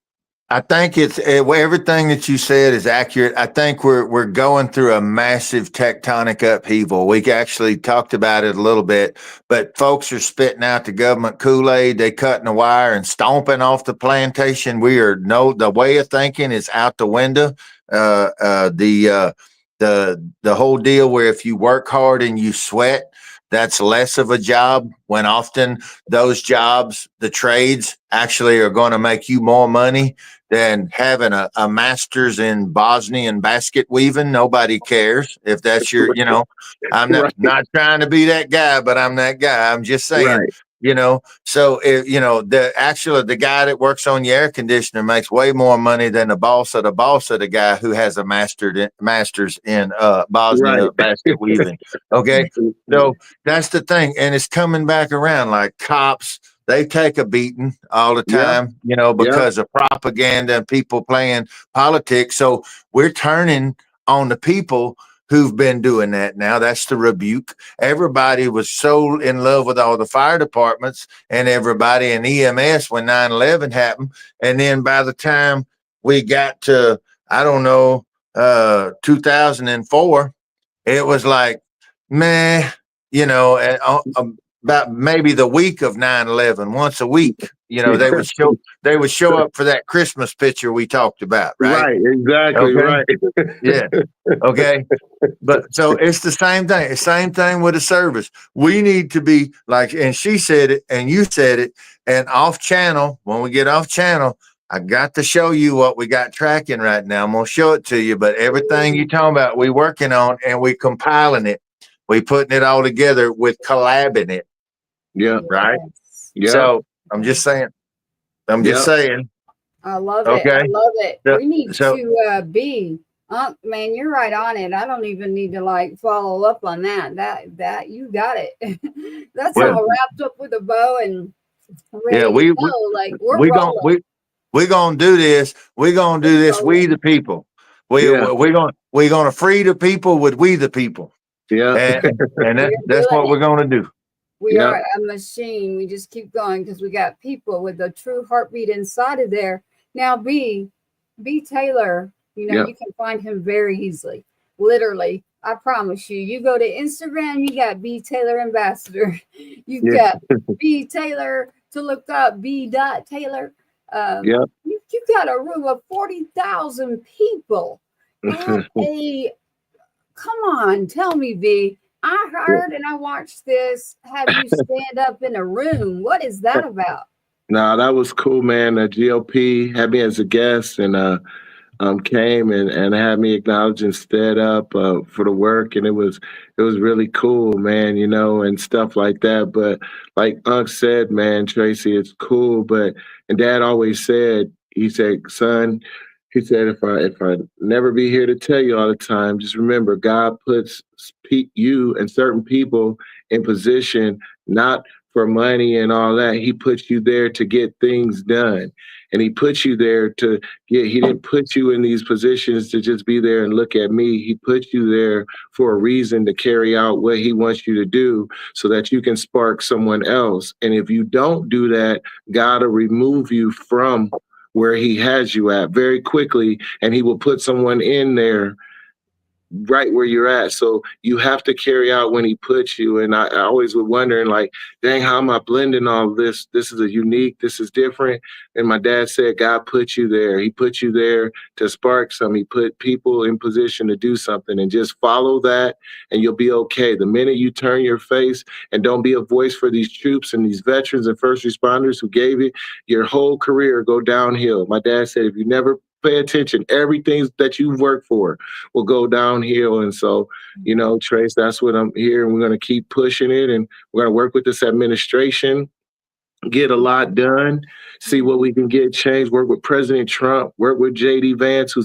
I think everything that you said is accurate. I think we're going through a massive tectonic upheaval. We actually talked about it a little bit, but folks are spitting out the government Kool-Aid. They cutting the wire and stomping off the plantation. The way of thinking is out the window. The whole deal where if you work hard and you sweat, that's less of a job, when often those jobs, the trades, actually are going to make you more money than having a master's in Bosnian basket weaving. Nobody cares if that's your, I'm not, Right. not trying to be that guy, but I'm that guy. I'm just saying, Right. So if, the guy that works on your air conditioner makes way more money than the boss of the guy who has a master's in Bosnia Right. basket weaving. Okay. So that's the thing. And it's coming back around. Like cops, they take a beating all the Yeah. time, because of propaganda and people playing politics. So we're turning on the people who've been doing that now. That's the rebuke. Everybody was so in love with all the fire departments and everybody in EMS when 9/11 happened. And then by the time we got to, 2004, it was like, meh, about maybe the week of 9/11, once a week, they would show up for that Christmas picture we talked about, right? Right. Exactly. Okay. Right. Yeah. Okay. But so it's the same thing. Same thing with the service. We need to be like, and she said it, and you said it, and off channel, when we get off channel, I got to show you what we got tracking right now. I'm going to show it to you, but everything you talking about, we working on and we compiling it. We putting it all together with collabing it. Yeah. Right. Yeah. So I'm just saying. I love it. Okay. I love it. So- We need so- to be. Man, you're right on it. I don't even need to follow up on that. That you got it. That's Well- all wrapped up with a bow and ready Yeah, to we- go. We're we rolling. going we gonna do this. We gonna do this. We the people. We gonna free the people with we the people. Yeah. And that's what we're gonna do. We Yeah. are a machine. We just keep going because we got people with a true heartbeat inside of there. Now, B Taylor, Yeah. you can find him very easily. Literally, I promise you. You go to Instagram, you got B Taylor Ambassador. You Yeah. got B Taylor to look up, B. Taylor. Yeah. You got a room of 40,000 people. At come on, tell me, B. I heard and I watched this. Have you stand up in a room? What is that about? Nah, that was cool, man. GLP had me as a guest and came and had me acknowledged and stood up for the work, and it was really cool, man, and stuff like that. But like Unc said, man, Tracy, it's cool. And Dad always said, he said, son, he said, if I never be here to tell you all the time, just remember, God puts you and certain people in position, not for money and all that. He puts you there to get things done. And he puts you there he didn't put you in these positions to just be there and look at me. He put you there for a reason, to carry out what he wants you to do so that you can spark someone else. And if you don't do that, God will remove you from where he has you at very quickly, and he will put someone in there right where you're at. So you have to carry out when he puts you. And I always was wondering, like, dang, how am I blending all this? This is this is different. And my dad said, God put you there. He put you there to spark some. He put people in position to do something, and just follow that and you'll be okay. The minute you turn your face and don't be a voice for these troops and these veterans and first responders who gave it, your whole career go downhill. My dad said, if you never pay attention, everything that you've worked for will go downhill. And so, Trace, that's what I'm here. And we're going to keep pushing it. And we're going to work with this administration, get a lot done, see what we can get changed, work with President Trump, work with J.D. Vance,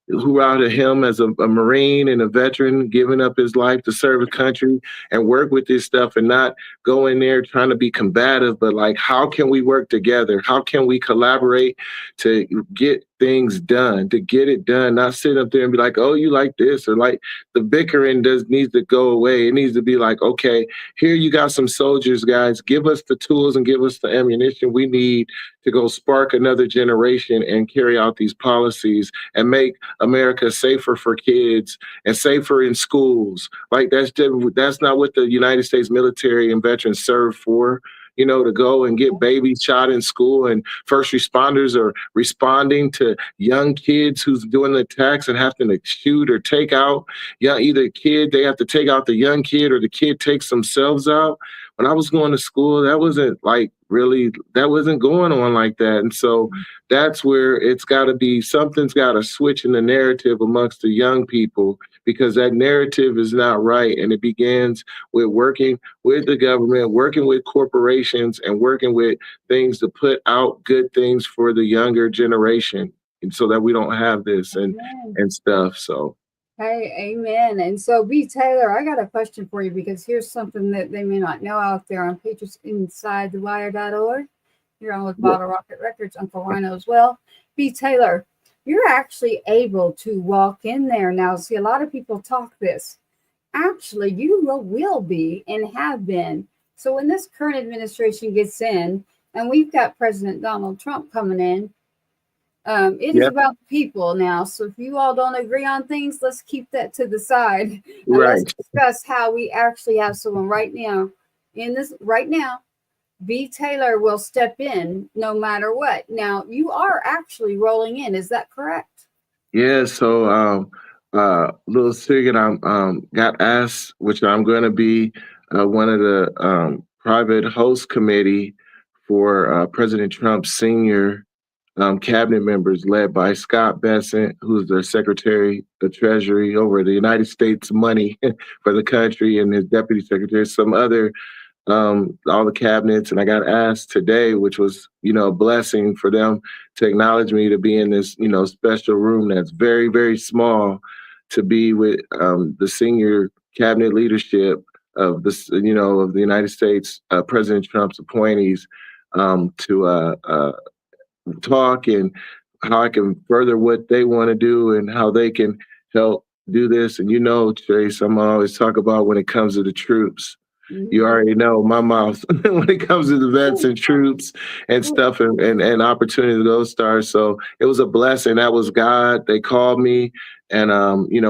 who out of him as a Marine and a veteran, giving up his life to serve his country, and work with this stuff and not go in there trying to be combative, but like, how can we work together? How can we collaborate to get things done, to get it done, not sit up there and be like, oh, you like this, or like the bickering needs to go away. It needs to be like, okay, here you got some soldiers, guys. Give us the tools and give us the ammunition we need to go spark another generation and carry out these policies and make America safer for kids and safer in schools. Like that's not what the United States military and veterans serve for. You know, to go and get babies shot in school, and first responders are responding to young kids who's doing the attacks and having to shoot or take out either kid, they have to take out the young kid, or the kid takes themselves out. When I was going to school, that wasn't going on like that. And so that's where it's got to be, something's got to switch in the narrative amongst the young people, because that narrative is not right. And it begins with working with the government, working with corporations, and working with things to put out good things for the younger generation, and so that we don't have this and stuff. So. Hey, amen. And so, B. Taylor, I got a question for you, because here's something that they may not know out there on patriotsinsidethewire.org. You're on with Bottle Rocket Records, Uncle Rhino as well. B. Taylor, you're actually able to walk in there now. See, a lot of people talk this. Actually, you will be and have been. So when this current administration gets in, and we've got President Donald Trump coming in, it is about the people now. So if you all don't agree on things, let's keep that to the side. And let's discuss how we actually have someone right now. B. Taylor will step in no matter what. Now, you are actually rolling in. Is that correct? Yeah. So, little secret, I'm got asked, which I'm going to be one of the private host committee for President Trump's senior cabinet members, led by Scott Bessent, who's the Secretary of Treasury over the United States money for the country, and his deputy secretary, some other, all the cabinets. And I got asked today, which was, a blessing for them to acknowledge me, to be in this, special room that's very, very small, to be with the senior cabinet leadership of this, of the United States, President Trump's appointees, to talk and how I can further what they want to do and how they can help do this. And Trace, I'm always talk about when it comes to the troops. You already know my mouth when it comes to the vets and troops and stuff, and opportunity to go stars. So it was a blessing. That was God. They called me, and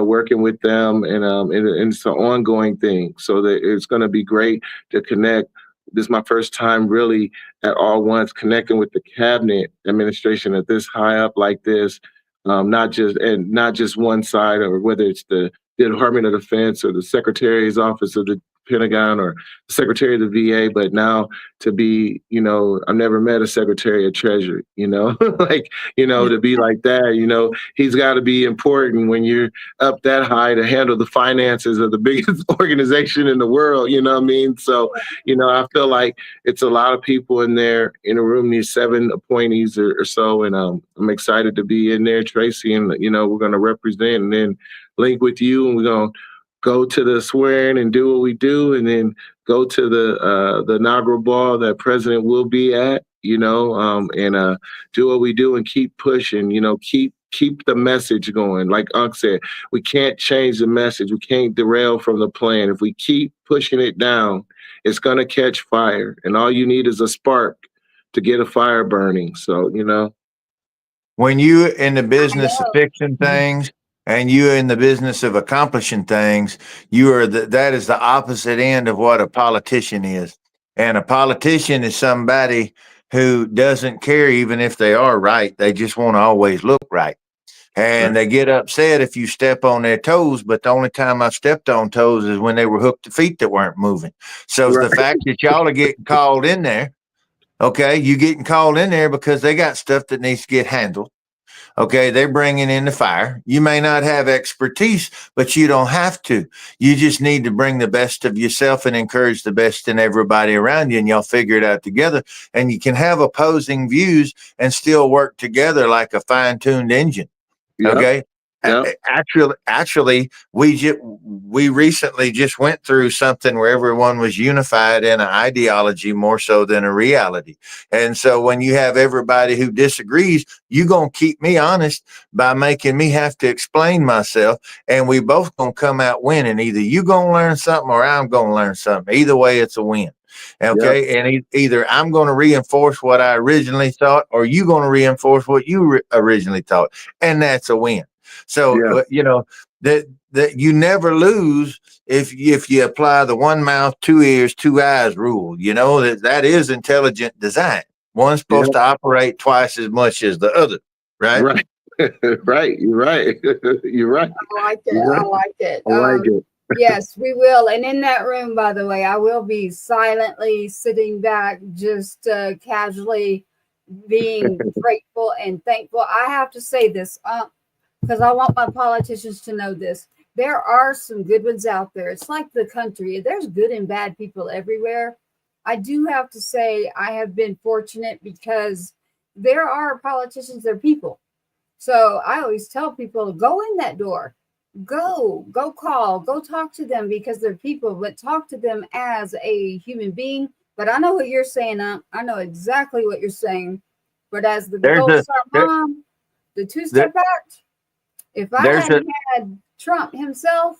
working with them, and it's an ongoing thing. So that it's going to be great to connect. This is my first time really at all once connecting with the cabinet administration at this high up like this, not just one side, or whether it's the Department of Defense or the Secretary's office of the Pentagon or the Secretary of the VA, but now to be, I've never met a Secretary of Treasury, to be like that, he's got to be important when you're up that high to handle the finances of the biggest organization in the world, you know what I mean? So, I feel like it's a lot of people in there in a room, these 7 appointees or so, and I'm excited to be in there, Tracy, and, we're going to represent and then link with you, and we're going to go to the swearing and do what we do, and then go to the inaugural ball that President will be at, and do what we do and keep pushing, keep the message going. Like Unc said, we can't change the message. We can't derail from the plan. If we keep pushing it down, it's going to catch fire. And all you need is a spark to get a fire burning. So, when you in the business of fixing things, and you're in the business of accomplishing things, that is the opposite end of what a politician is. And a politician is somebody who doesn't care even if they are right. They just want to always look right. And they get upset if you step on their toes, but the only time I've stepped on toes is when they were hooked to feet that weren't moving. So the fact that y'all are getting called in there, okay, you getting called in there because they got stuff that needs to get handled. Okay, they're bringing in the fire. You may not have expertise, but you don't have to. You just need to bring the best of yourself and encourage the best in everybody around you, and y'all figure it out together. And you can have opposing views and still work together like a fine-tuned engine. Yep. Okay, Yep. Actually, we recently just went through something where everyone was unified in an ideology more so than a reality. And so when you have everybody who disagrees, you're going to keep me honest by making me have to explain myself. And we both going to come out winning. Either you going to learn something or I'm going to learn something. Either way, it's a win. Okay. Yep. And either I'm going to reinforce what I originally thought, or you going to reinforce what you originally thought. And that's a win. So, Yeah. that you never lose if you apply the one mouth, two ears, two eyes rule. That is intelligent design. One's supposed Yep. to operate twice as much as the other, right? Right. Right. You're right. You're right. I like it. You're right. I like it. I like it. Yes, we will. And in that room, by the way, I will be silently sitting back, just casually being grateful and thankful. I have to say this because I want my politicians to know this. There are some good ones out there. It's like the country. There's good and bad people everywhere. I do have to say I have been fortunate because there are politicians, they're people. So I always tell people, go in that door. Go call, go talk to them because they're people, but talk to them as a human being. But I know what you're saying. I know exactly what you're saying. But as the Gold Star mom, the two-step act, if I had Trump himself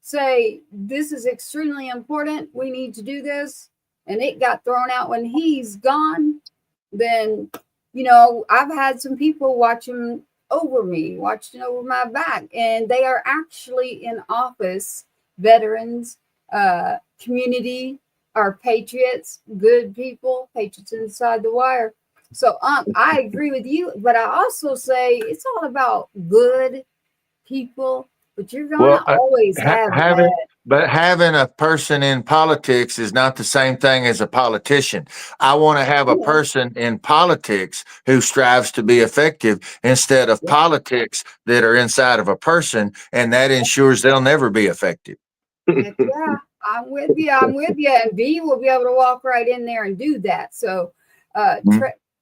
say, this is extremely important, we need to do this, and it got thrown out when he's gone, then, I've had some people watching over my back, and they are actually in office, veterans, community, are patriots, good people, patriots inside the wire. So I agree with you, but I also say it's all about good people, but you're gonna always have that. But having a person in politics is not the same thing as a politician. I want to have a person in politics who strives to be effective instead of politics that are inside of a person, and that ensures they'll never be effective. Yeah, I'm with you. And B will be able to walk right in there and do that. So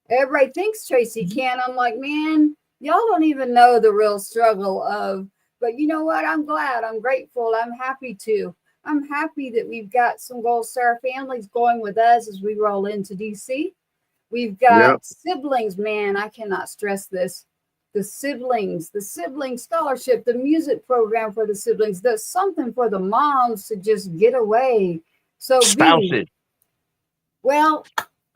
everybody thinks Tracy can. I'm like, man, y'all don't even know the real struggle of. But you know what? I'm glad. I'm grateful. I'm happy that we've got some Gold Star families going with us as we roll into DC. We've got siblings, man. I cannot stress this. The sibling scholarship, the music program for the siblings. There's something for the moms to just get away. So spouses. Well,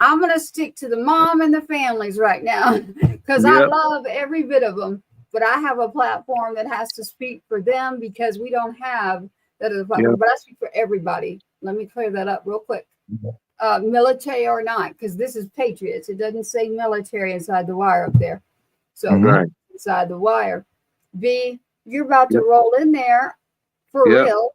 I'm going to stick to the mom and the families right now because I love every bit of them. But I have a platform that has to speak for them because we don't have that other platform. But I speak for everybody. Let me clear that up real quick. Military or not, because this is patriots. It doesn't say military inside the wire up there. So inside the wire. B, you're about to roll in there for real,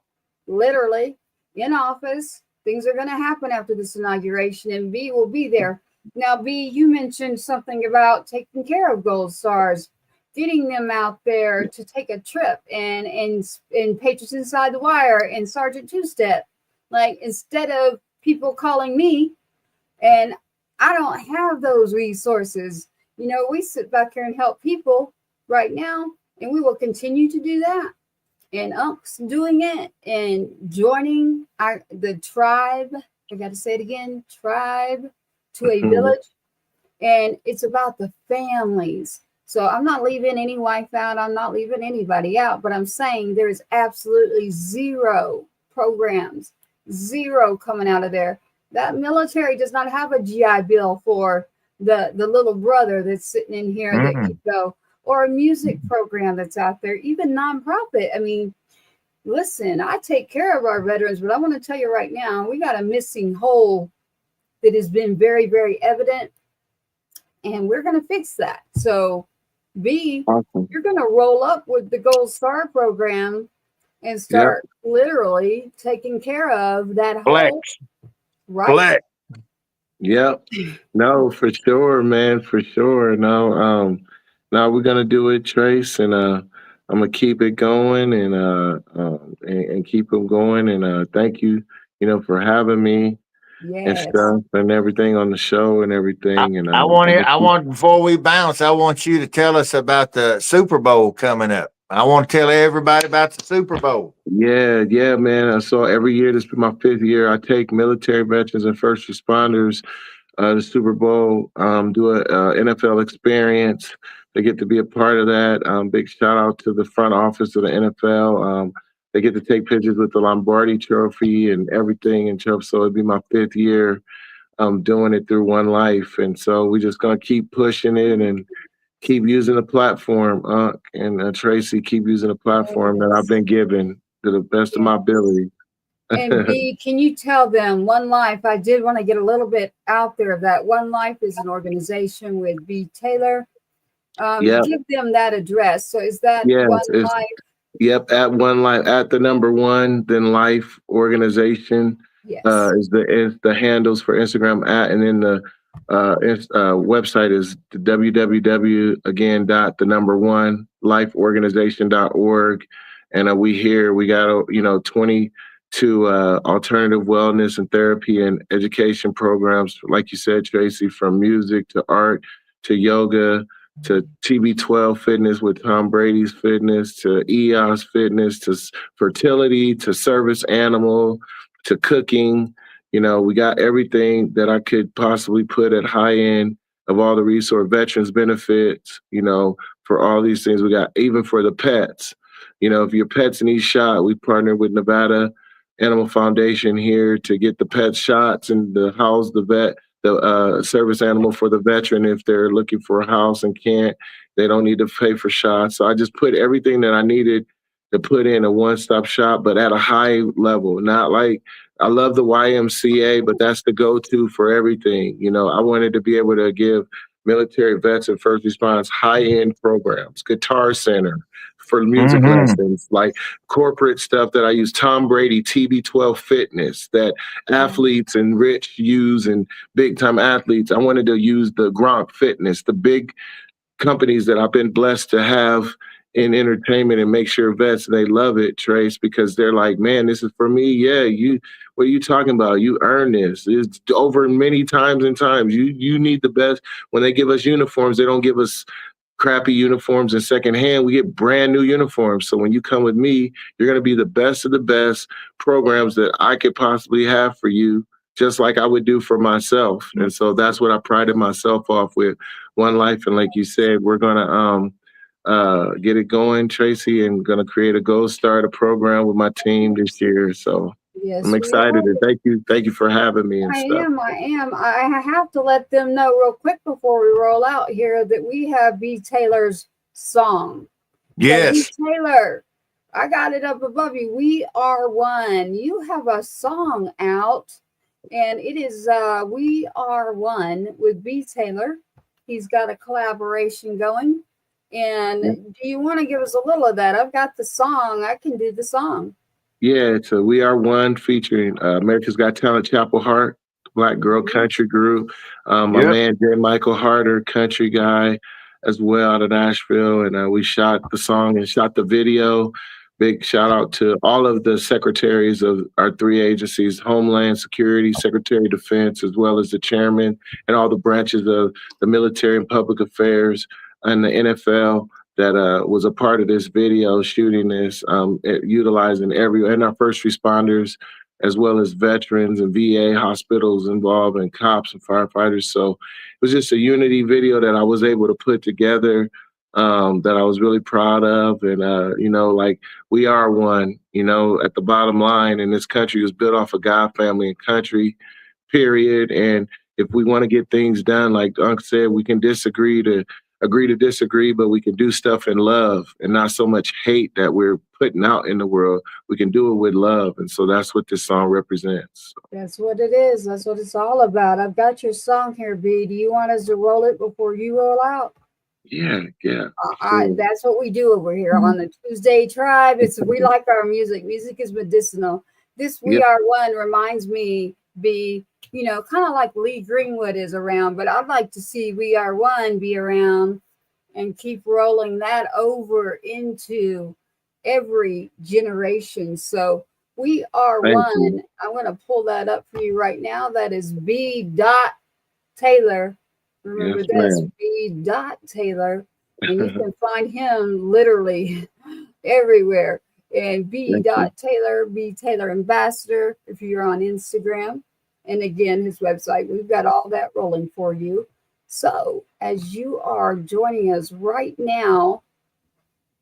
literally in office. Things are going to happen after this inauguration, and B will be there. Now, B, you mentioned something about taking care of Gold Stars, getting them out there to take a trip and Patriots Inside the Wire and Sergeant Two-Step. Like, instead of people calling me, and I don't have those resources. We sit back here and help people right now, and we will continue to do that. And Unc's doing it and joining the tribe. I got to say it again, tribe to a village. And it's about the families. So I'm not leaving any wife out. I'm not leaving anybody out, but I'm saying there is absolutely zero programs, zero coming out of there. That military does not have a GI Bill for the little brother that's sitting in here that could go, or a music program that's out there, even nonprofit. I mean, listen, I take care of our veterans, but I want to tell you right now, we got a missing hole that has been very, very evident, and we're going to fix that. So B, you're going to roll up with the Gold Star program and start literally taking care of that hole. Right. Yep. No, for sure, man. For sure. No, we're gonna do it, Trace, and I'm gonna keep it going and keep them going. And thank you, for having me and stuff and everything on the show and everything. I want before we bounce, I want you to tell us about the Super Bowl coming up. I want to tell everybody about the Super Bowl. Yeah, man. So every year, this is my 5th year, I take military veterans and first responders the Super Bowl, do a NFL experience. They get to be a part of that. Big shout out to the front office of the NFL. They get to take pictures with the Lombardi Trophy and everything. And so it'd be my 5th year doing it through One Life. And so we're just going to keep pushing it and keep using the platform. And Tracy, keep using the platform that I've been given to the best of my ability. And B, can you tell them One Life? I did want to get a little bit out there of that. One Life is an organization with B. Taylor. Give them that address. So is that One Life? Yep, at One Life, at the number one, then Life organization. Yes. Is the handles for Instagram at, and then the website is www again dot the number one lifeorganization.org. And we got 22 alternative wellness and therapy and education programs, like you said, Tracy, from music to art to yoga to TB12 fitness with Tom Brady's fitness, to EOS fitness, to fertility, to service animal, to cooking. We got everything that I could possibly put at high end of all the resource veterans benefits, for all these things. We got even for the pets. If your pets need shot, we partner with Nevada Animal Foundation here to get the pet shots and to house the service animal for the veteran if they're looking for a house and they don't need to pay for shots. So I just put everything that I needed to put in a one-stop shop, but at a high level. Not like, I love the YMCA, but that's the go-to for everything. I wanted to be able to give military vets and first responders high-end programs, guitar center for music lessons, like corporate stuff that I use, Tom Brady, TB12 fitness, that athletes and rich use, and big time athletes. I wanted to use the Gronk fitness, the big companies that I've been blessed to have in entertainment, and make sure vets, they love it, Trace, because they're like, man, this is for me. Yeah, what are you talking about? You earn this. It's over many times and times. You need the best. When they give us uniforms, they don't give us crappy uniforms in secondhand. We get brand new uniforms. So when you come with me, you're going to be the best of the best programs that I could possibly have for you, just like I would do for myself. And so that's what I prided myself off with One Life. And like you said, we're going to get it going, Tracy, and going to create a Gold Starter program with my team this year. So yes, I'm excited. And thank you for having me. I am. I have to let them know real quick before we roll out here that we have B. Taylor's song. Yes. So B. Taylor, I got it up above you. We Are One. You have a song out, and it is We Are One with B. Taylor. He's got a collaboration going. And do you want to give us a little of that? I've got the song. I can do the song. Yeah, it's a We Are One featuring America's Got Talent Chapel Hart, Black Girl Country Group. My man, J. Michael Harder, country guy as well out of Nashville. And we shot the song and shot the video. Big shout out to all of the secretaries of our 3 agencies, Homeland Security, Secretary of Defense, as well as the chairman and all the branches of the military and public affairs and the NFL that was a part of this video, shooting this, utilizing and our first responders, as well as veterans and VA hospitals involved, and cops and firefighters. So it was just a unity video that I was able to put together that I was really proud of. And, like, we are one, at the bottom line. And this country was built off of God, family, and country, period. And if we want to get things done, like Unc said, we can agree to disagree, but we can do stuff in love and not so much hate that we're putting out in the world. We can do it with love. And so that's what this song represents. That's what it is. That's what it's all about. I've got your song here, B. Do you want us to roll it before you roll out? Yeah. That's what we do over here on the Tuesday Tribe. We like our music. Music is medicinal. This We Are One reminds me, B, kind of like Lee Greenwood is around, but I'd like to see We Are One be around and keep rolling that over into every generation. So We Are One. I'm going to pull that up for you right now. That is B. Taylor. Remember, that's B. Taylor. And you can find him literally everywhere. And Taylor Ambassador, if you're on Instagram. And again, his website, we've got all that rolling for you. So as you are joining us right now,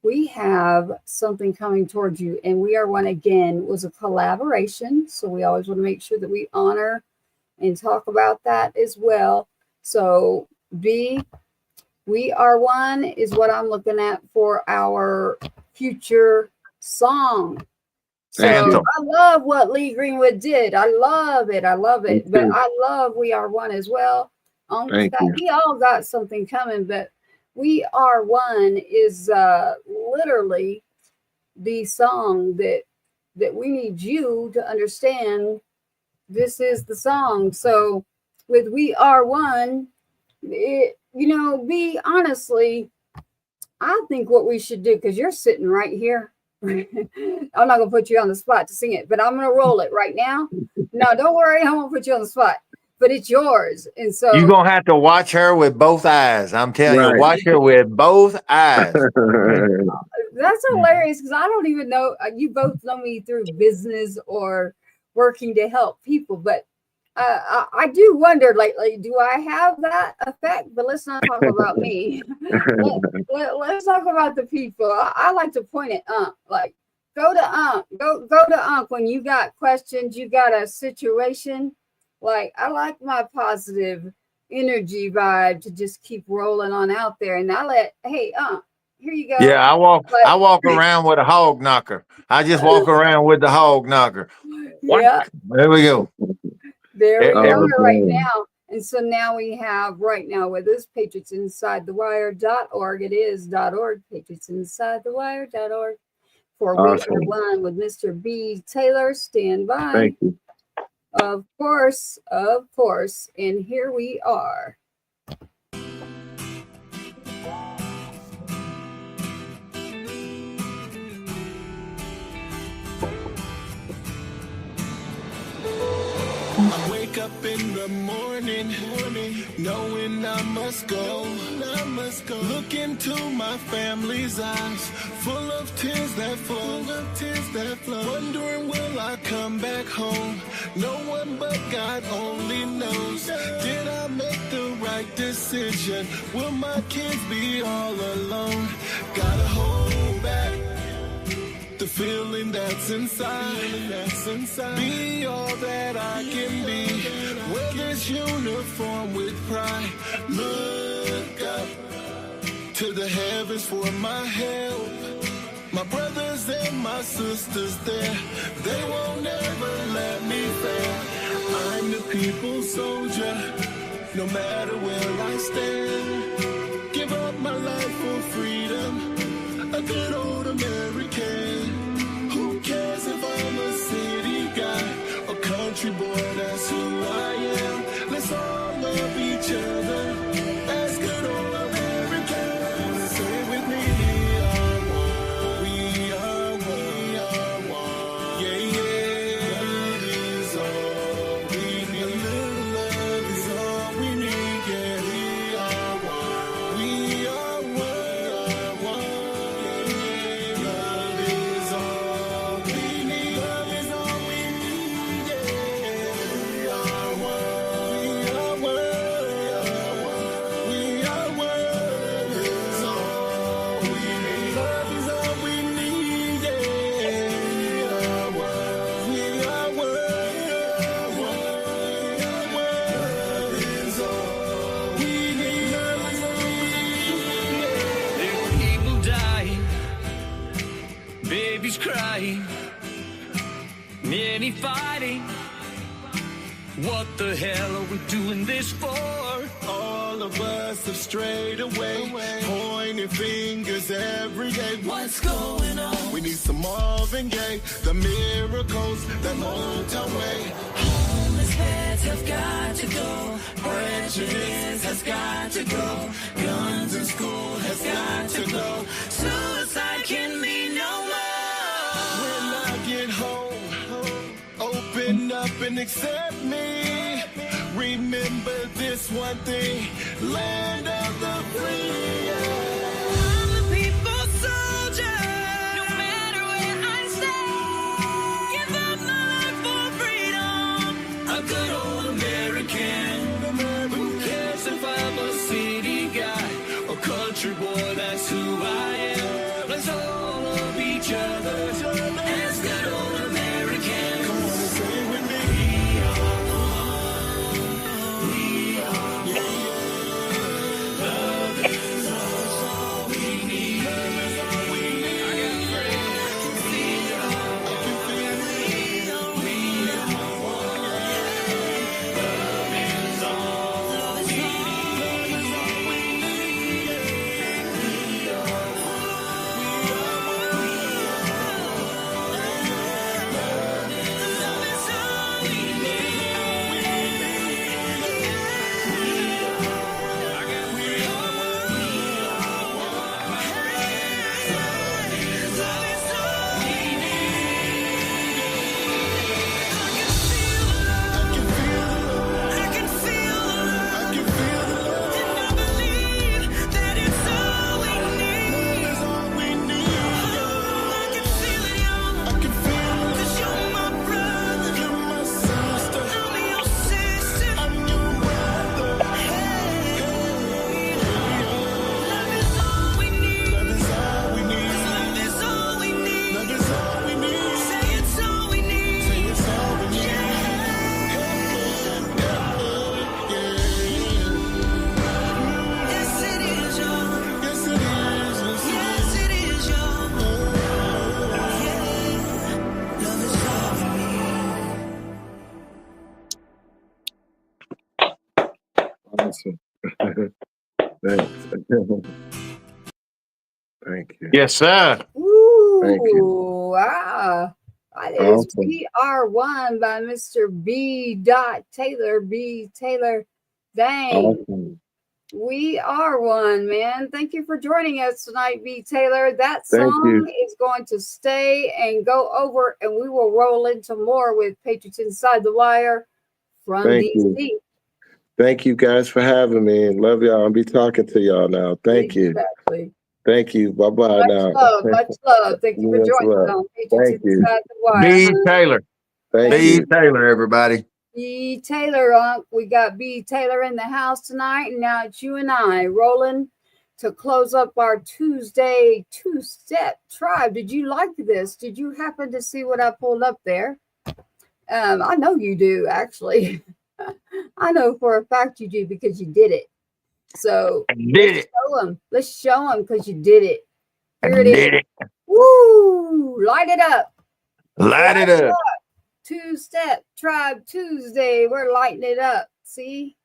we have something coming towards you. And We Are One Again was a collaboration. So we always want to make sure that we honor and talk about that as well. So We Are One is what I'm looking at for our future song. So Anthem. I love what Lee Greenwood did. I love it. But I love We Are One as well. We all got something coming, but We Are One is literally the song that we need you to understand. This is the song. So with We Are One, be honestly, I think what we should do, because you're sitting right here. I'm not gonna put you on the spot to sing it, but I'm gonna roll it right now. No, don't worry, I won't put you on the spot, but it's yours. And so You're gonna have to watch her with both eyes. I'm telling you, watch her with both eyes. That's hilarious, because I don't even know, you both know me through business or working to help people, but I do wonder, lately, do I have that effect? But let's not talk about me. Let's talk about the people. I like to point at like, go to Unc when you got questions, you got a situation. Like, I like my positive energy vibe to just keep rolling on out there. And hey, here you go. Yeah, I walk around with a hog knocker. I just walk around with the hog knocker. Yeah. There we go. There we are right now. And so now we have right now with us patriotsinsidethewire.org. It is .org, patriotsinsidethewire.org for We Are One with Mr. B. Taylor. Stand by. Thank you. Of course. And here we are. I wake up in the morning, knowing I must go. Look into my family's eyes, full of tears that flow. Wondering, will I come back home? No one but God only knows. Did I make the right decision? Will my kids be all alone? Gotta hold back the feeling that's inside. Be all that I can be. Wear this uniform with pride. Look up to the heavens for my help. My brothers and my sisters there, they won't ever let me fail. I'm the people's soldier, no matter where I stand. Give up my life for freedom, a good old American. Who cares if I'm a city guy or country boy? That's who I am. Let's all love each other as good old Americans. Say it with me. We are one. Yeah, yeah. Love is all we need. A little love is all we need. Yeah, we are one. We are one. Yeah, love is all we need. Love is all we need. Yeah, we are one. We are one. We are one. Is all we need. Love is all we need. Yeah, we are one. We are one. Love is all we need. Love is all we need. There were people dying, babies crying, many fighting. What the hell are we doing this for? All of us have strayed away, pointing fingers every day. What's going on? We need some Marvin Gaye, the miracles that Motown way. Homeless heads have got to go. Prejudice has got to go. Guns in school has got to go. Suicide can be no more. When I get home, open up and accept me. Remember this one thing, land of the free. Awesome. Thanks. Thank you. Yes, sir. Ooh, Thank you. wow. That is Awesome. PR1 by Mr. B. Taylor. B. Taylor. Dang. Awesome. We are one, man. Thank you for joining us tonight, B. Taylor. That Thank song you. is going to stay and go over, and we will roll into more with Patriots Inside the Wire from Thank DC. you. Thank you guys for having me. Love y'all. I'll be talking to y'all now. Thank you. Exactly. Thank you. Bye-bye Much now. love, much love. Thank you for Yes, joining us love. on Patriots Thank you. Inside the Wire. B. huh? Taylor. Thank B. you. Taylor, everybody. B. Taylor, we got B. Taylor in the house tonight, and now it's you and I rolling to close up our Tuesday two-step tribe. Did you like this? Did you happen to see what I pulled up there? I know you do, actually. I know for a fact you do because you did it. So I did it. show them. Let's show them because you did it. I Here it is. did it. Woo! Light it up. Light it up. Two-step tribe Tuesday. We're lighting it up. See?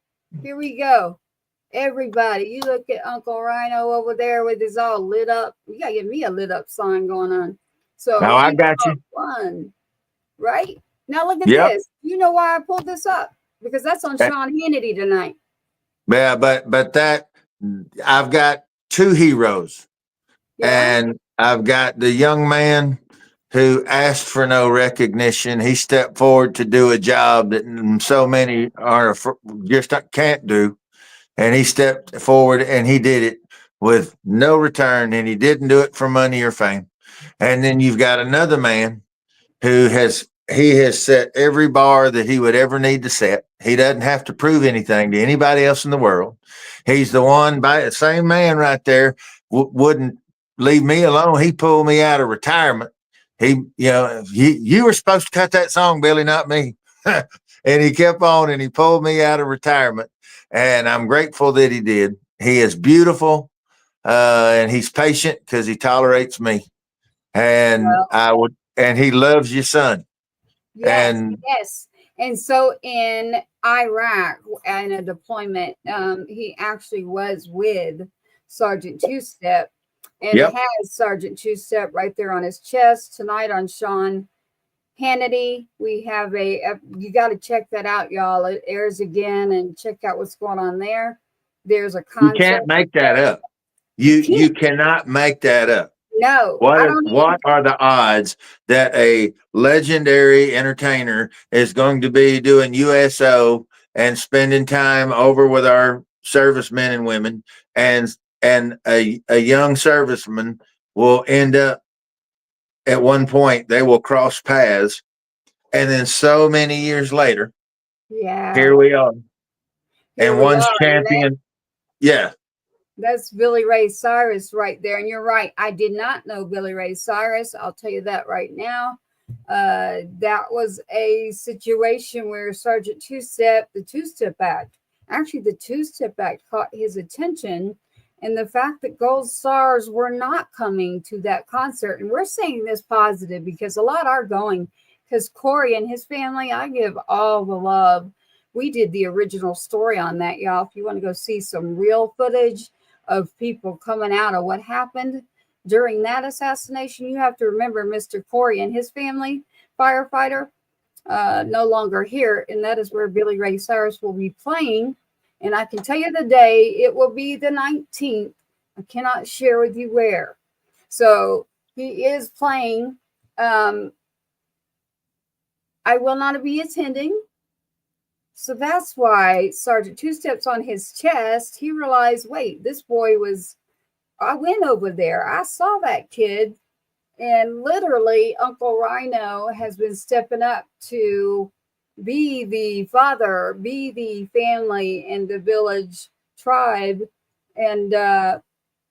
Here we go. Everybody, you look at Uncle Rhino over there with his all lit up. You gotta get me a lit up sign going on. So Now I we got you. are one, right? Now look at Yep. this. You know why I pulled this up? Because that's on Sean Hannity tonight. Yeah, but that I've got two heroes. Yeah. And I've got the young man who asked for no recognition. He stepped forward to do a job that so many just can't do. And he stepped forward and he did it with no return. And he didn't do it for money or fame. And then you've got another man who has set every bar that he would ever need to set. He doesn't have to prove anything to anybody else in the world. He's the one, by the same man right there, wouldn't leave me alone. He pulled me out of retirement. You were supposed to cut that song, Billy, not me. And he kept on and he pulled me out of retirement. And I'm grateful that he did. He is beautiful and he's patient because he tolerates me. And and he loves your son. Yes, yes. And so in Iraq, in a deployment, he actually was with Sergeant Two-Step and has Sergeant Two-Step right there on his chest. Tonight on Sean Hannity, we have you got to check that out, y'all. It airs again, and check out what's going on there. There's a concert. You can't make that up. You cannot make that up. No. What are the odds that a legendary entertainer is going to be doing USO and spending time over with our servicemen and women, and a young serviceman will end up at one point, they will cross paths, and then so many years later, here we are. Here and we one's are, champion. Yeah. That's Billy Ray Cyrus right there. And you're right. I did not know Billy Ray Cyrus. I'll tell you that right now. That was a situation where Sergeant Two-Step, the Two-Step Act, actually the Two-Step Act caught his attention, and the fact that Gold Stars were not coming to that concert. And we're saying this positive because a lot are going, because Corey and his family, I give all the love. We did the original story on that, y'all. If you want to go see some real footage of people coming out of what happened during that assassination, you have to remember Mr. Corey and his family, firefighter, no longer here. And that is where Billy Ray Cyrus will be playing. And I can tell you the day, it will be the 19th. I cannot share with you where. So he is playing. I will not be attending. So that's why Sergeant Two-Step's on his chest. He realized, wait, this boy I went over there. I saw that kid. And literally, Uncle Rhino has been stepping up to be the father, be the family and the village tribe. And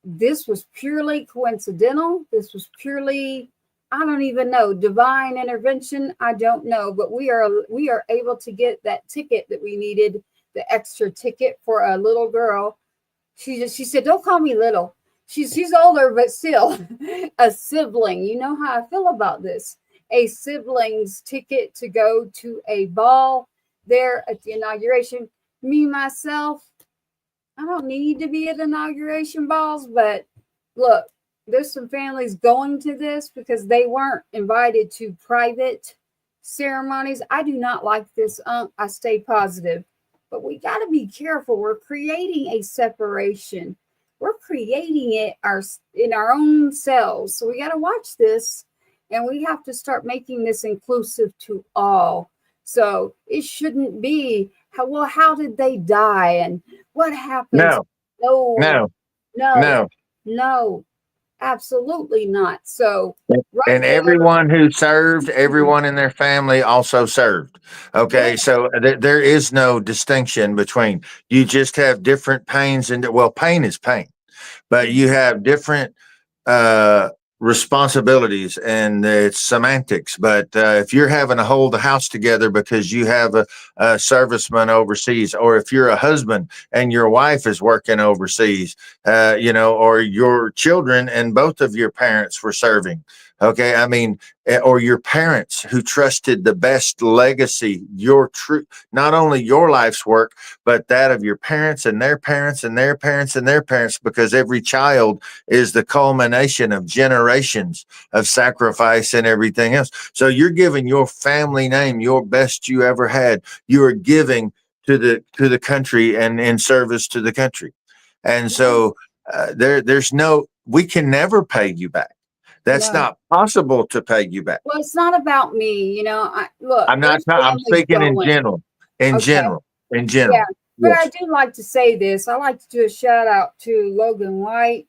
this was purely coincidental. This was purely, I don't even know, divine intervention. I don't know, but we are able to get that ticket that we needed, the extra ticket for a little girl. She said, don't call me little. She's older, but still a sibling. You know how I feel about this. A sibling's ticket to go to a ball there at the inauguration. Me, myself, I don't need to be at inauguration balls, but look, there's some families going to this because they weren't invited to private ceremonies. I do not like this. I stay positive, but we got to be careful. We're creating a separation. We're creating it in our own selves. So we got to watch this, and we have to start making this inclusive to all. So it shouldn't be how did they die and what happens? No, No, absolutely not. So and everyone who served, everyone in their family also served. Okay, so there is no distinction between, you just have different pains, and well, pain is pain, but you have different responsibilities, and it's semantics. But if you're having to hold the house together because you have a serviceman overseas, or if you're a husband and your wife is working overseas, or your children and both of your parents were serving. Okay, I mean, or your parents who trusted the best legacy, not only your life's work, but that of your parents and their parents and their parents and their parents, because every child is the culmination of generations of sacrifice and everything else. So you're giving your family name, your best you ever had. You are giving to the country and in service to the country. And so we can never pay you back. That's not possible to pay you back. Well, it's not about me, I'm speaking in general. Yeah, but I do like to say this. I like to do a shout out to Logan White,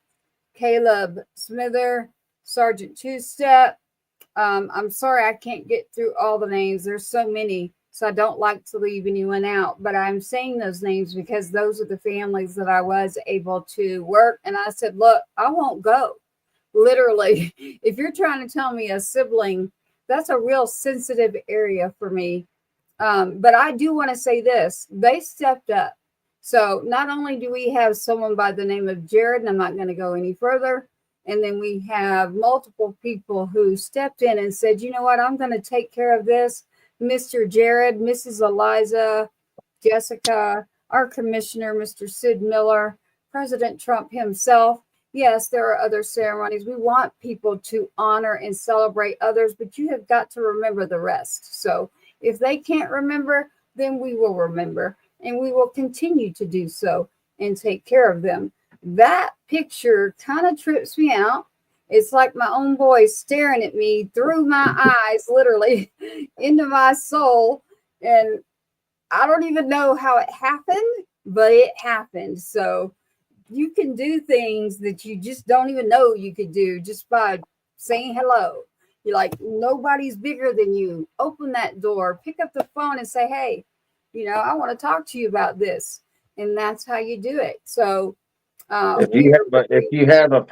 Caleb Smither, Sergeant Two Step. I'm sorry I can't get through all the names. There's so many, so I don't like to leave anyone out. But I'm saying those names because those are the families that I was able to work. And I said, look, I won't go. Literally, if you're trying to tell me a sibling, that's a real sensitive area for me. But I do want to say this. They stepped up. So not only do we have someone by the name of Jared, and I'm not going to go any further, and then we have multiple people who stepped in and said, you know what, I'm going to take care of this. Mr. Jared, Mrs. Eliza, Jessica, our commissioner, Mr. Sid Miller, President Trump himself. Yes, there are other ceremonies. We want people to honor and celebrate others, but you have got to remember the rest. So if they can't remember, then we will remember, and we will continue to do so and take care of them. That picture kind of trips me out. It's like my own voice staring at me through my eyes, literally into my soul. And I don't even know how it happened, but it happened. So you can do things that you just don't even know you could do just by saying hello. You're like, nobody's bigger than you. Open that door, pick up the phone and say, hey, I want to talk to you about this. And that's how you do it. So if you have a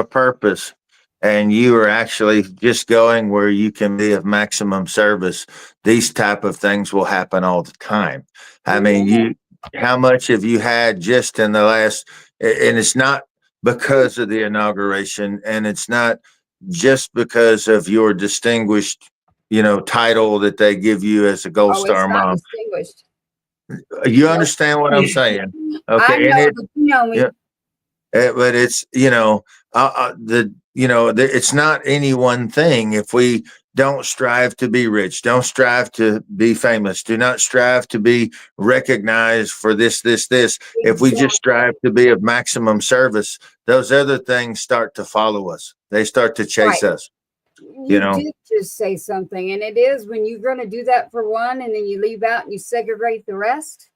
purpose, and you are actually just going where you can be of maximum service, these type of things will happen all the time. I mean, how much have you had just in the last, and it's not because of the inauguration, and it's not just because of your distinguished, title that they give you as a Gold Star mom. Distinguished. You understand what I'm saying? Okay. I know, but you know me. Yeah, but it's, it's not any one thing. If we don't strive to be rich, don't strive to be famous, do not strive to be recognized for this. If we just strive to be of maximum service, those other things start to follow us. They start to chase us. You did just say something, and it is when you're going to do that for one, and then you leave out and you segregate the rest.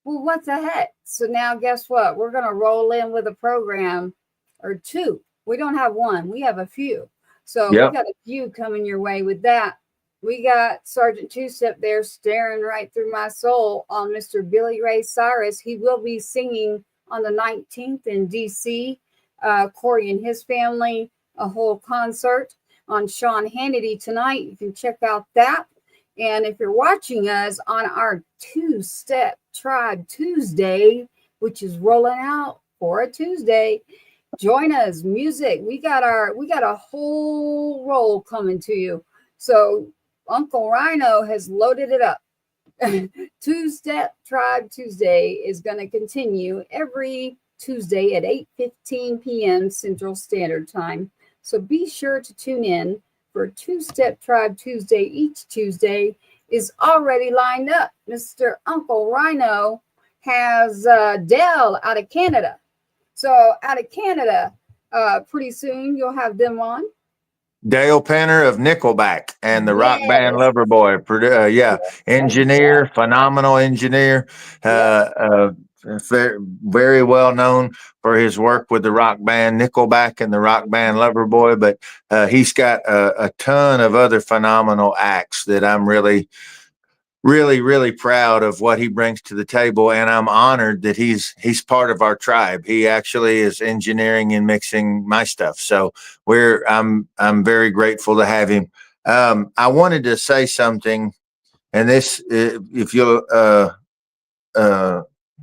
Well, what the heck? So now guess what? We're going to roll in with a program or two. We don't have one. We have a few. So we got a few coming your way with that. We got Sergeant Two-Step there staring right through my soul on Mr. Billy Ray Cyrus. He will be singing on the 19th in D.C. Corey and his family, a whole concert on Sean Hannity tonight. You can check out that. And if you're watching us on our Two-Step Tribe Tuesday, which is rolling out for a Tuesday, join us. Music. We got a whole roll coming to you. So Uncle Rhino has loaded it up. Two-Step Tribe Tuesday is going to continue every Tuesday at 8:15 p.m. Central Standard Time. So be sure to tune in for Two-Step Tribe Tuesday. Each Tuesday is already lined up. Mr. Uncle Rhino has Dell out of Canada. So out of Canada, pretty soon you'll have them on. Dale Penner of Nickelback and the rock band Yes. Loverboy. Yeah, engineer, phenomenal engineer. Very, very well known for his work with the rock band Nickelback and the rock band Loverboy. But he's got a ton of other phenomenal acts that I'm really proud of what he brings to the table, and I'm honored that he's part of our tribe. He actually is engineering and mixing my stuff, so I'm very grateful to have him. I wanted to say something, and this, if you'll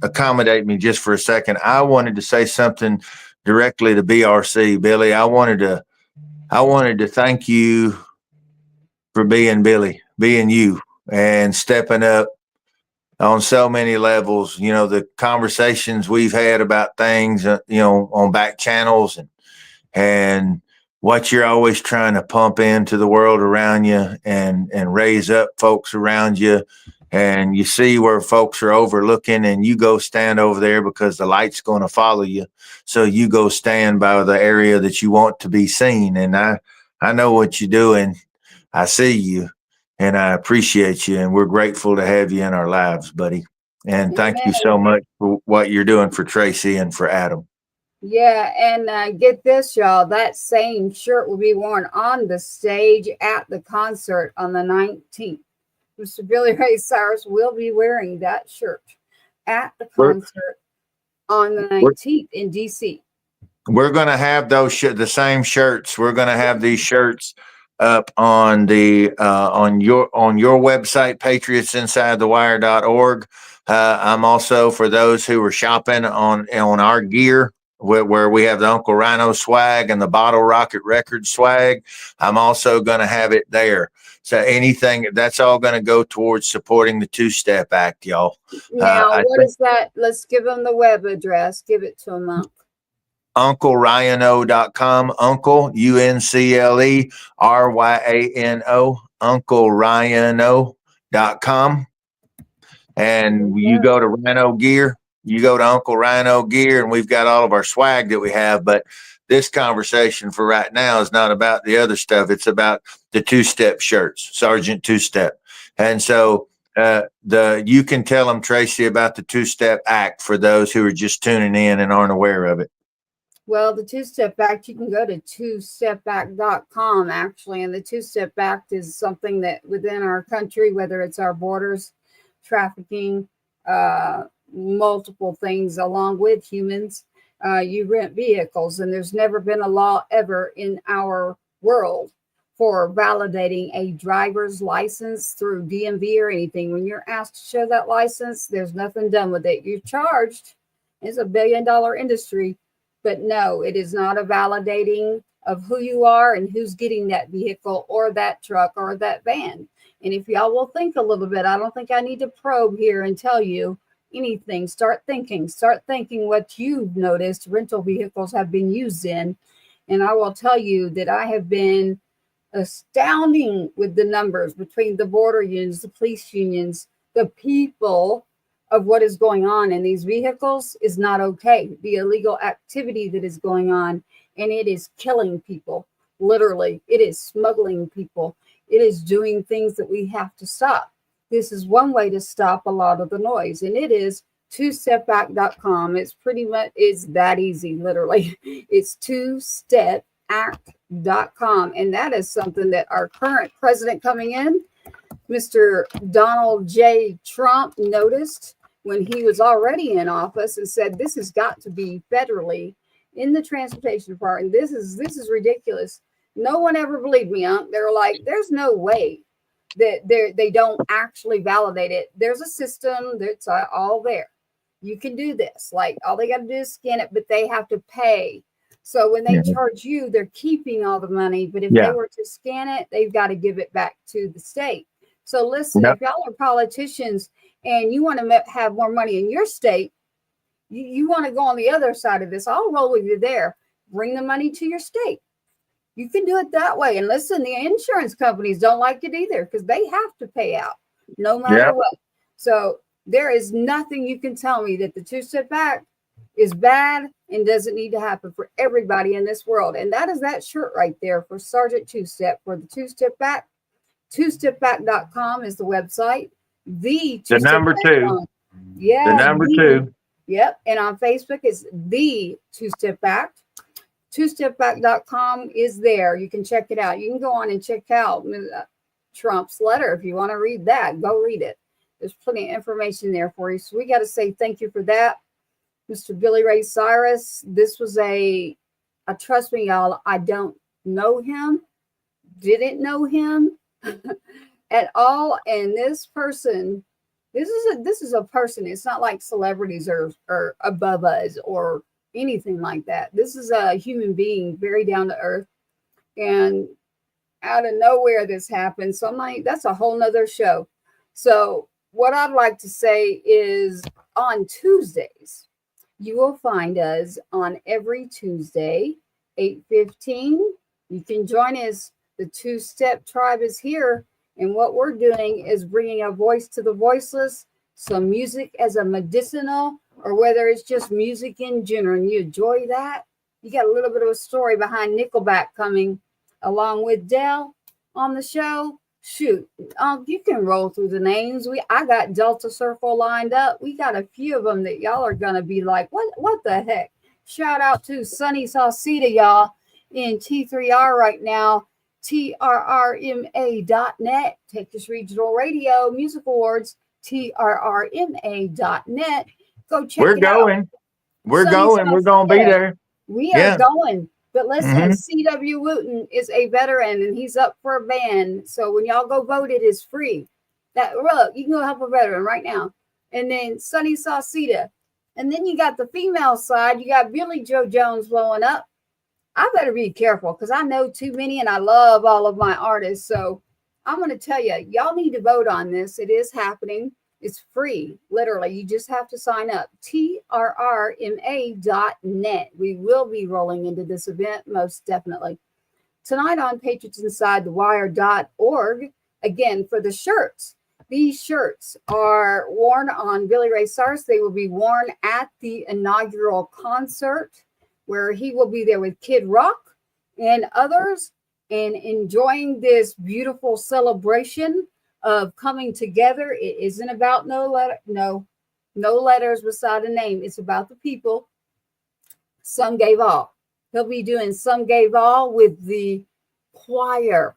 accommodate me just for a second, I wanted to say something directly to BRC, Billy. I wanted to thank you for being Billy, being you, and stepping up on so many levels. You know, the conversations we've had about things, on back channels, and what you're always trying to pump into the world around you and raise up folks around you. And you see where folks are overlooking, and you go stand over there because the light's going to follow you. So you go stand by the area that you want to be seen. And I know what you're doing. I see you, and I appreciate you, and we're grateful to have you in our lives, buddy. And thank you so much for what you're doing for Tracy and for Adam. Yeah, and get this, y'all. That same shirt will be worn on the stage at the concert on the 19th. Mr. Billy Ray Cyrus will be wearing that shirt at the concert on the 19th in DC. We're going to have the same shirts. We're going to have these shirts up on the on your website, patriotsinsidethewire.org. I'm also, for those who are shopping on our gear, where we have the Uncle Rhino swag and the Bottle Rocket Records swag, I'm also going to have it there. So anything, that's all going to go towards supporting the Two-Step Act, y'all. Now, what is that? Let's give them the web address. Give it to them, Uncle. UncleRyano.com, Uncle, UncleRyano, UncleRyano.com. And you go to Rhino Gear, you go to Uncle Rhino Gear, and we've got all of our swag that we have. But this conversation for right now is not about the other stuff. It's about the Two-Step shirts, Sergeant Two-Step. And so you can tell them, Tracy, about the Two-Step Act for those who are just tuning in and aren't aware of it. Well, the Two-Step Act, you can go to twostepact.com, actually. And the Two-Step Act is something that within our country, whether it's our borders, trafficking, multiple things along with humans, you rent vehicles. And there's never been a law ever in our world for validating a driver's license through DMV or anything. When you're asked to show that license, there's nothing done with it. You're charged. It's $1 billion industry. But no, it is not a validating of who you are and who's getting that vehicle or that truck or that van. And if y'all will think a little bit, I don't think I need to probe here and tell you anything. Start thinking what you've noticed rental vehicles have been used in. And I will tell you that I have been astounding with the numbers between the border unions, the police unions, the people of what is going on in these vehicles is not okay. The illegal activity that is going on, and it is killing people. Literally, it is smuggling people. It is doing things that we have to stop. This is one way to stop a lot of the noise, and it is twostepact.com. It's pretty much, it's that easy, literally. It's twostepact.com, and that is something that our current president coming in, Mr. Donald J. Trump, noticed when he was already in office and said, this has got to be federally in the transportation department. This is ridiculous. No one ever believed me, Unc. They're like, there's no way that they don't actually validate it. There's a system that's all there. You can do this. Like, all they got to do is scan it, but they have to pay. So when they charge you, they're keeping all the money. But if they were to scan it, they've got to give it back to the state. So listen, Yep. if y'all are politicians and you want to have more money in your state, you want to go on the other side of this, I'll roll with you there. Bring the money to your state. You can do it that way. And listen, the insurance companies don't like it either because they have to pay out no matter Yep. what. So there is nothing you can tell me that the two-step back is bad and doesn't need to happen for everybody in this world. And that is that shirt right there for Sergeant Two-Step for the two-step back. Twostepback.com is the website. The number two. Yeah. The number two. Yep. And on Facebook is the Two-Step Back. Twostepback.com is there. You can check it out. You can go on and check out Trump's letter if you want to read that. Go read it. There's plenty of information there for you. So we got to say thank you for that, Mr. Billy Ray Cyrus. This was trust me, y'all, I don't know him, didn't know him at all. And this person, this is a person. It's not like celebrities are above us or anything like that. This is a human being, very down to earth, and out of nowhere this happened. So I'm like, that's a whole nother show. So what I'd like to say is on Tuesdays, you will find us on every Tuesday, 8:15. You can join us. The Two-Step Tribe is here. And what we're doing is bringing a voice to the voiceless, some music as a medicinal, or whether it's just music in general, and you enjoy that. You got a little bit of a story behind Nickelback coming along with Dell on the show. Shoot, you can roll through the names. I got Delta Circle lined up. We got a few of them that y'all are gonna be like, what the heck? Shout out to Sunny Saucita, y'all, in T3R right now. TRRMA.net, Texas Regional Radio Music Awards, TRRMA.net. Go check We're it out. going. We're Sunny going. We're going to be Saucita. there. We Yeah. are going. But listen, Mhm. C.W. Wooten is a veteran and he's up for a band. So when y'all go vote, it is free. Look, you can go help a veteran right now. And then Sunny Saucita. And then you got the female side. You got Billy Joe Jones blowing up. I better be careful because I know too many and I love all of my artists. So I'm going to tell you, y'all need to vote on this. It is happening. It's free. Literally, you just have to sign up. TRRMA.net. We will be rolling into this event most definitely. Tonight on patriotsinsidethewire.org, again, for the shirts. These shirts are worn on Billy Ray Cyrus. They will be worn at the inaugural concert where he will be there with Kid Rock and others and enjoying this beautiful celebration of coming together. It isn't about no letters beside a name. It's about the people. Some Gave All. He'll be doing Some Gave All with the choir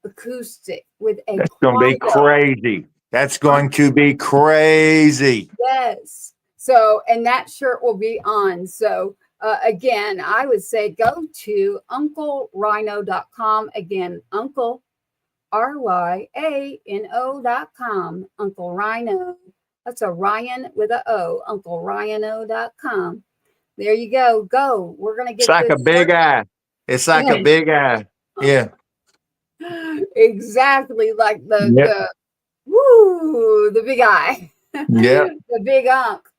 acoustic with a That's going to be crazy. That's going to be crazy. Yes. So, and that shirt will be on. So, again, I would say go to UncleRhino.com. Again, Uncle RYANO.com. Uncle Rhino. That's a Ryan with a O. UncleRhino.com. There you go. Go. We're gonna get. It's like a big eye. It's like a big eye. Yeah. Exactly like the big eye. Yeah. The big Unc.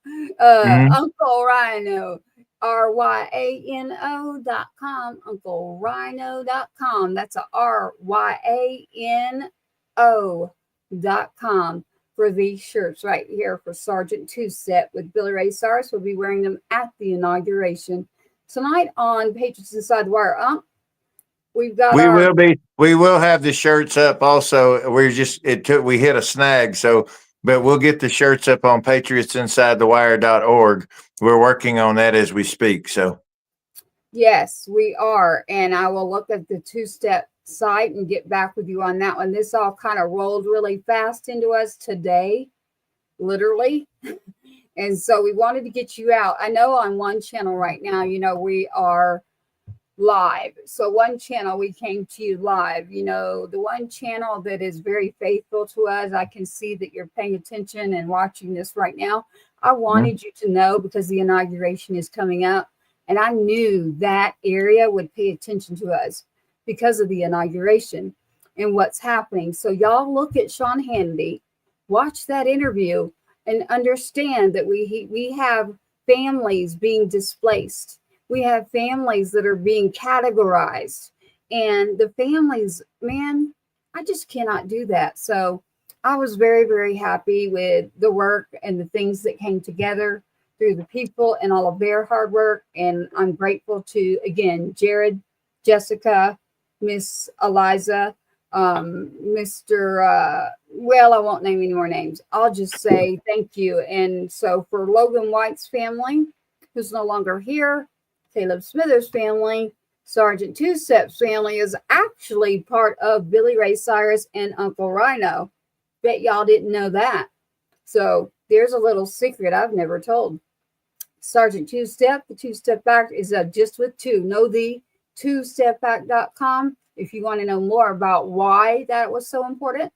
Uncle Rhino. RYANO.com, UncleRhino.com. That's a RYANO.com for these shirts right here for Sergeant Two-Step with Billy Ray Cyrus. We'll be wearing them at the inauguration. Tonight on Patriots Inside the Wire, we've got we will have the shirts up also. We hit a snag, but we'll get the shirts up on patriotsinsidethewire.org. We're working on that as we speak. So yes, we are. And I will look at the Two-Step site and get back with you on that one. This all kind of rolled really fast into us today, literally. And so we wanted to get you out. I know on one channel right now, we are live. So one channel, we came to you live. The one channel that is very faithful to us, I can see that you're paying attention and watching this right now. I wanted you to know because the inauguration is coming up, and I knew that area would pay attention to us because of the inauguration. and what's happening. So y'all look at Sean Hannity, watch that interview, and understand that we have families being displaced. We have families that are being categorized, and the families, man, I just cannot do that. So I was very, very happy with the work and the things that came together through the people and all of their hard work. And I'm grateful to, again, Jared, Jessica, Miss Eliza, Mr. Well, I won't name any more names. I'll just say thank you. And so for Logan White's family, who's no longer here, Caleb Smithers' family, Sergeant Two Step's family is actually part of Billy Ray Cyrus and Uncle Rhino. Bet y'all didn't know that. So there's a little secret I've never told. Sergeant Two Step, the Two Step Act is just with two. Know the twostepback.com if you want to know more about why that was so important,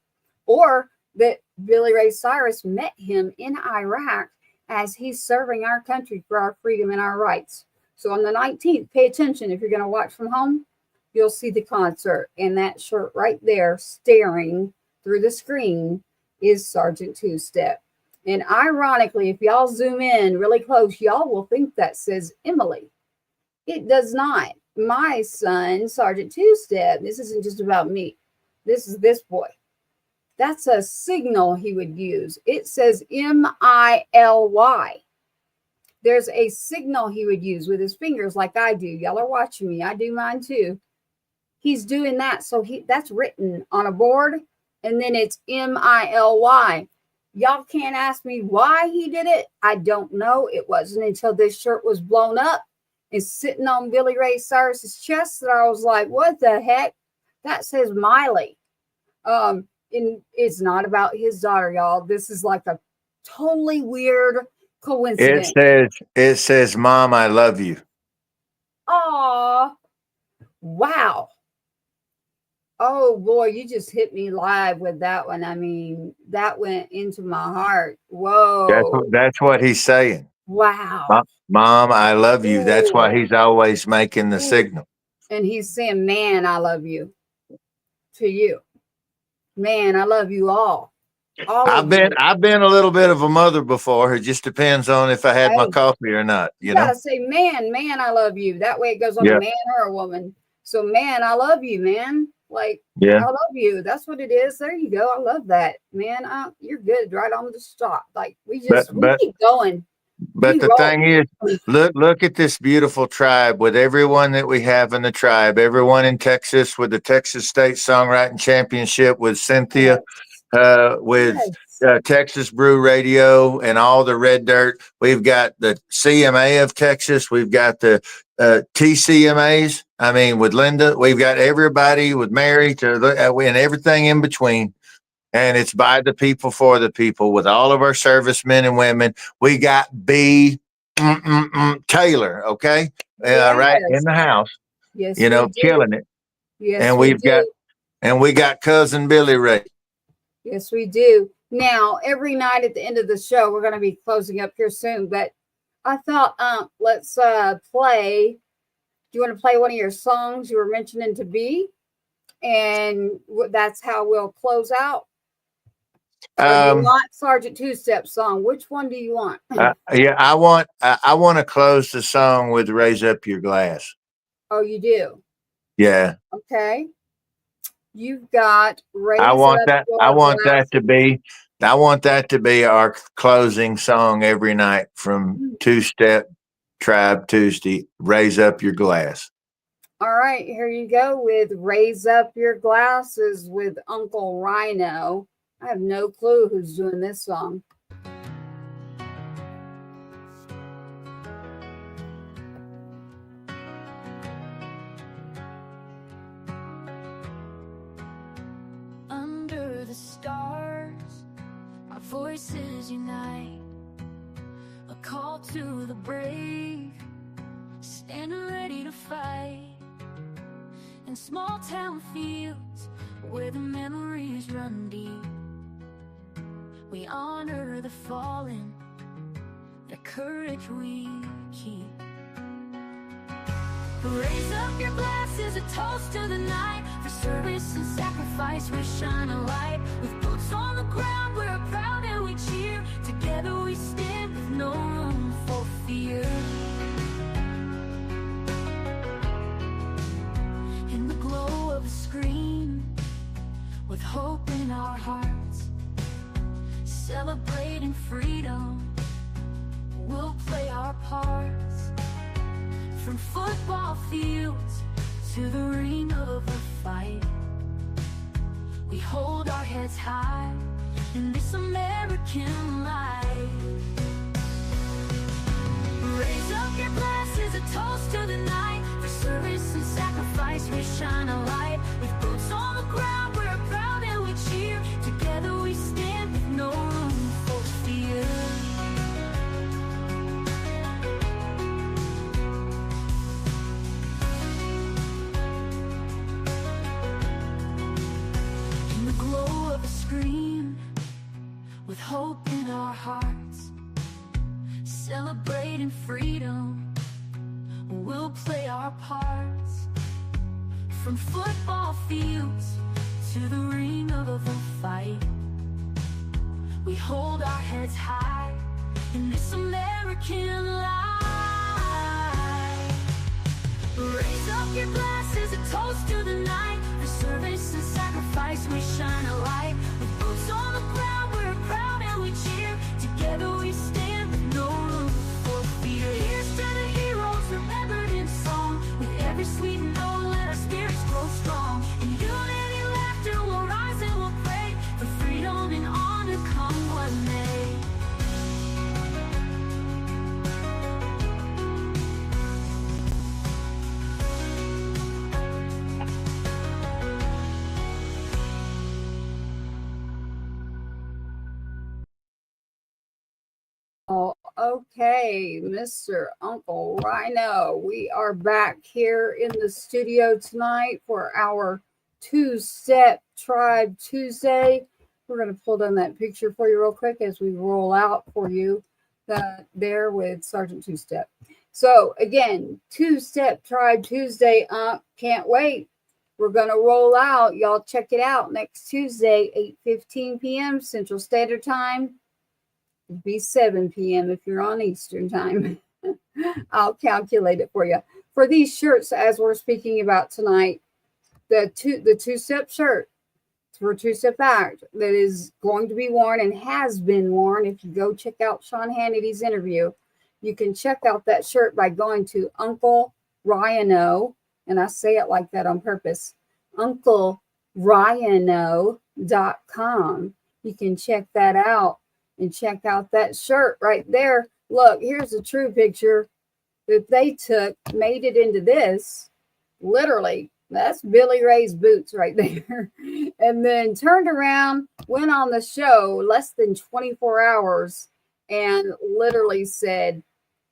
or that Billy Ray Cyrus met him in Iraq as he's serving our country for our freedom and our rights. So on the 19th, pay attention. If you're going to watch from home, you'll see the concert. And that shirt right there staring through the screen is Sergeant Two Step. And ironically, if y'all zoom in really close, y'all will think that says Emily. It does not. My son, Sergeant Two Step, this isn't just about me. This is this boy. That's a signal he would use. It says M-I-L-Y. There's a signal he would use with his fingers like I do. Y'all are watching me. I do mine too. He's doing that. So that's written on a board, and then it's M-I-L-Y. Y'all can't ask me why he did it. I don't know. It wasn't until this shirt was blown up and sitting on Billy Ray Cyrus's chest that I was like, what the heck? That says Miley. And it's not about his daughter, y'all. This is like a totally weird coincidence. It says, Mom, I love you. Aw. Wow. Oh boy, you just hit me live with that one. I mean, that went into my heart. Whoa. That's what he's saying. Wow. Mom, I love you. That's why Ooh. he's always making the signal. And he's saying, man, I love you. To you. Man, I love you all. I've been a little bit of a mother before. It just depends on if I had my coffee or not. You know, gotta say, man, I love you. That way it goes on a man or a woman. So, man, I love you, man. Like, I love you. That's what it is. There you go. I love that, man. You're good. Right on the stop. Like we keep going. But the thing is, look at this beautiful tribe with everyone that we have in the tribe. Everyone in Texas with the Texas State Songwriting Championship with Cynthia. With Texas Brew Radio and all the Red Dirt. We've got the CMA of Texas. We've got the TCMAs. I mean, with Linda, we've got everybody with Mary and everything in between. And it's by the people for the people with all of our servicemen and women. We got B. Taylor, okay? Right in the house. Yes, killing it. Yes, and we got cousin Billy Ray. Yes, we do. Now, every night at the end of the show, we're going to be closing up here soon, but I thought, let's play. Do you want to play one of your songs you were mentioning to B? And that's how we'll close out. You want Sergeant Two Step song? Which one do you want? I want to close the song with "Raise Up Your Glass." Oh, you do? Yeah. Okay. You've got I want that to be our closing song every night from Two Step Tribe Tuesday. Raise up your glass. All right, here you go with Raise Up Your Glasses with Uncle Rhino. I have no clue who's doing this song. Under the stars, our voices unite. A call to the brave, standing ready to fight. In small town fields where the memories run deep, we honor the fallen, the courage we keep. Raise up your glasses, a toast to the night. For service and sacrifice, we shine a light. With boots on the ground, we're proud and we cheer. Together we stand with no room for fear. In the glow of a screen, with hope in our hearts, celebrating freedom, we'll play our parts. From football fields to the ring of a fight, we hold our heads high in this American life. Raise up your glasses, a toast to the night. For service and sacrifice, we shine a light. With boots on the ground, we're proud and we cheer. Together we stand with no room for fear. Scream with hope in our hearts, celebrating freedom, we'll play our parts. From football fields to the ring of a fight, we hold our heads high in this American life. Raise up your glasses, a toast to the night. For service and sacrifice, we shine a light. With boots on the ground, we're proud and we cheer. Together we stand with no room for fear. Here's to the heroes remembered in song. With every sweet note, let our spirits grow strong. In unity, laughter, we'll rise and we'll pray for freedom and honor, come what may. Oh, okay, Mr. Uncle Rhino. We are back here in the studio tonight for our Two-Step Tribe Tuesday. We're going to pull down that picture for you real quick as we roll out for you there with Sergeant Two-Step. So again, Two-Step Tribe Tuesday. Can't wait. We're going to roll out. Y'all check it out next Tuesday, 8:15 p.m. Central Standard Time. It'd be 7 p.m. if you're on Eastern Time. I'll calculate it for you. For these shirts, as we're speaking about tonight, the two-step shirt for Two-Step Act that is going to be worn and has been worn. If you go check out Sean Hannity's interview, you can check out that shirt by going to Uncle Ryano, and I say it like that on purpose, UncleRyano.com. You can check that out. And check out that shirt right there. Look, here's a true picture that they took, made it into this. Literally, that's Billy Ray's boots right there. And then turned around, went on the show less than 24 hours and literally said,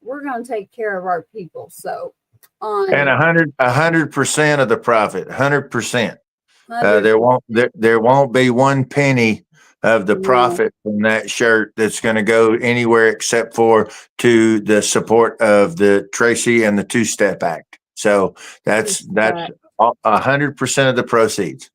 we're going to take care of our people. So on And 100% of the profit, 100%. There won't be one penny of the profit from that shirt that's going to go anywhere except for to the support of the Tracy and the Two-Step Act. So that's 100% of the proceeds.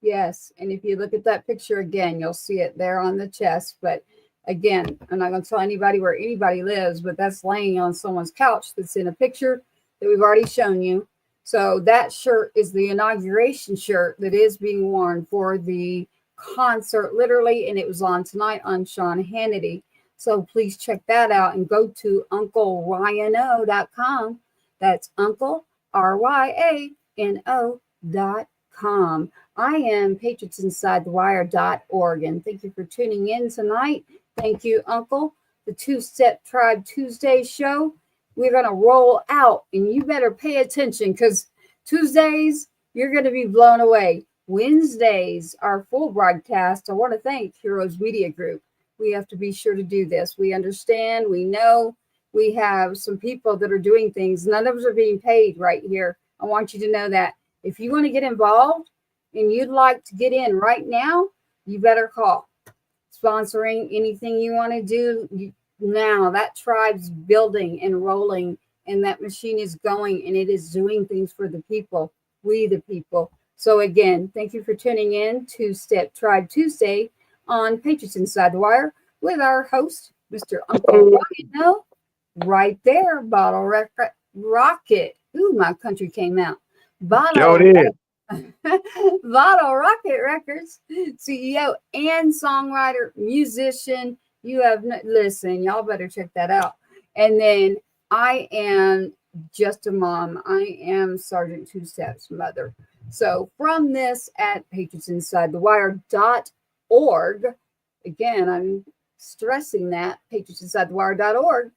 Yes. And if you look at that picture again, you'll see it there on the chest. But again, I'm not going to tell anybody where anybody lives, but that's laying on someone's couch that's in a picture that we've already shown you. So that shirt is the inauguration shirt that is being worn for the concert, literally, and it was on tonight on Sean Hannity. So please check that out and go to UncleRyano.com. That's Uncle RYANO.com. I am PatriotsInsideTheWire.org, and thank you for tuning in tonight. Thank you, Uncle. The Two-Step Tribe Tuesday show. We're going to roll out, and you better pay attention because Tuesdays, you're going to be blown away. Wednesdays, our full broadcast. I want to thank Heroes Media Group. We have to be sure to do this. We understand. We know we have some people that are doing things. None of us are being paid right here. I want you to know that. If you want to get involved and you'd like to get in right now, you better call. Sponsoring anything you want to do now. That tribe's building and rolling and that machine is going and it is doing things for the people, we the people. So again, thank you for tuning in to Step Tribe Tuesday on Patriots Inside the Wire with our host, Mr. Uncle Rhino, right there, Rocket. Ooh, my country came out. Bottle Rocket Records, CEO and songwriter, musician. You have listen, y'all better check that out. And then I am just a mom. I am Sergeant Two Step's mother. So from this at patriotsinsidethewire.org, again, I'm stressing that, patriotsinsidethewire.org,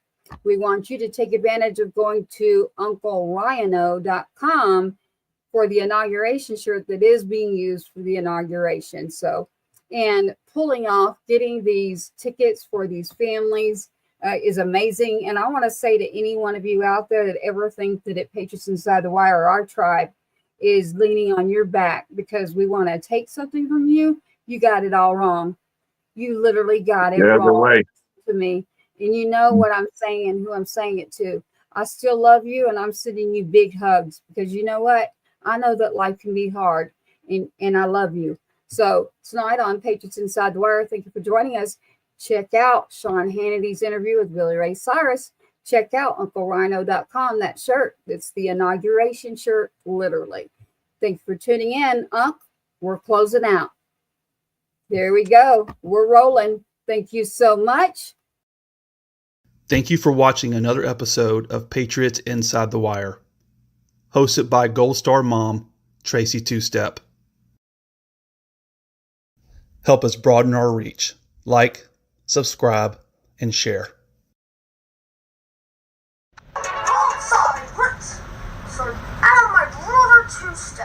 we want you to take advantage of going to unclerhino.com for the inauguration shirt that is being used for the inauguration. So, and pulling off, getting these tickets for these families is amazing. And I want to say to any one of you out there that ever think that at Patriots Inside the Wire, our tribe is leaning on your back because we want to take something from you, you got it all wrong. You literally got it wrong to me. And you know what I'm saying and who I'm saying it to. I still love you and I'm sending you big hugs because you know what? I know that life can be hard and I love you. So tonight on Patriots Inside the Wire, thank you for joining us. Check out Sean Hannity's interview with Billy Ray Cyrus. Check out UncleRhino.com, that shirt. It's the inauguration shirt, literally. Thank you for tuning in, Unc. We're closing out. There we go. We're rolling. Thank you so much. Thank you for watching another episode of Patriots Inside the Wire, hosted by Gold Star Mom, Tracy Two-Step. Help us broaden our reach. Like, subscribe, and share. So I have my brother Two-Step.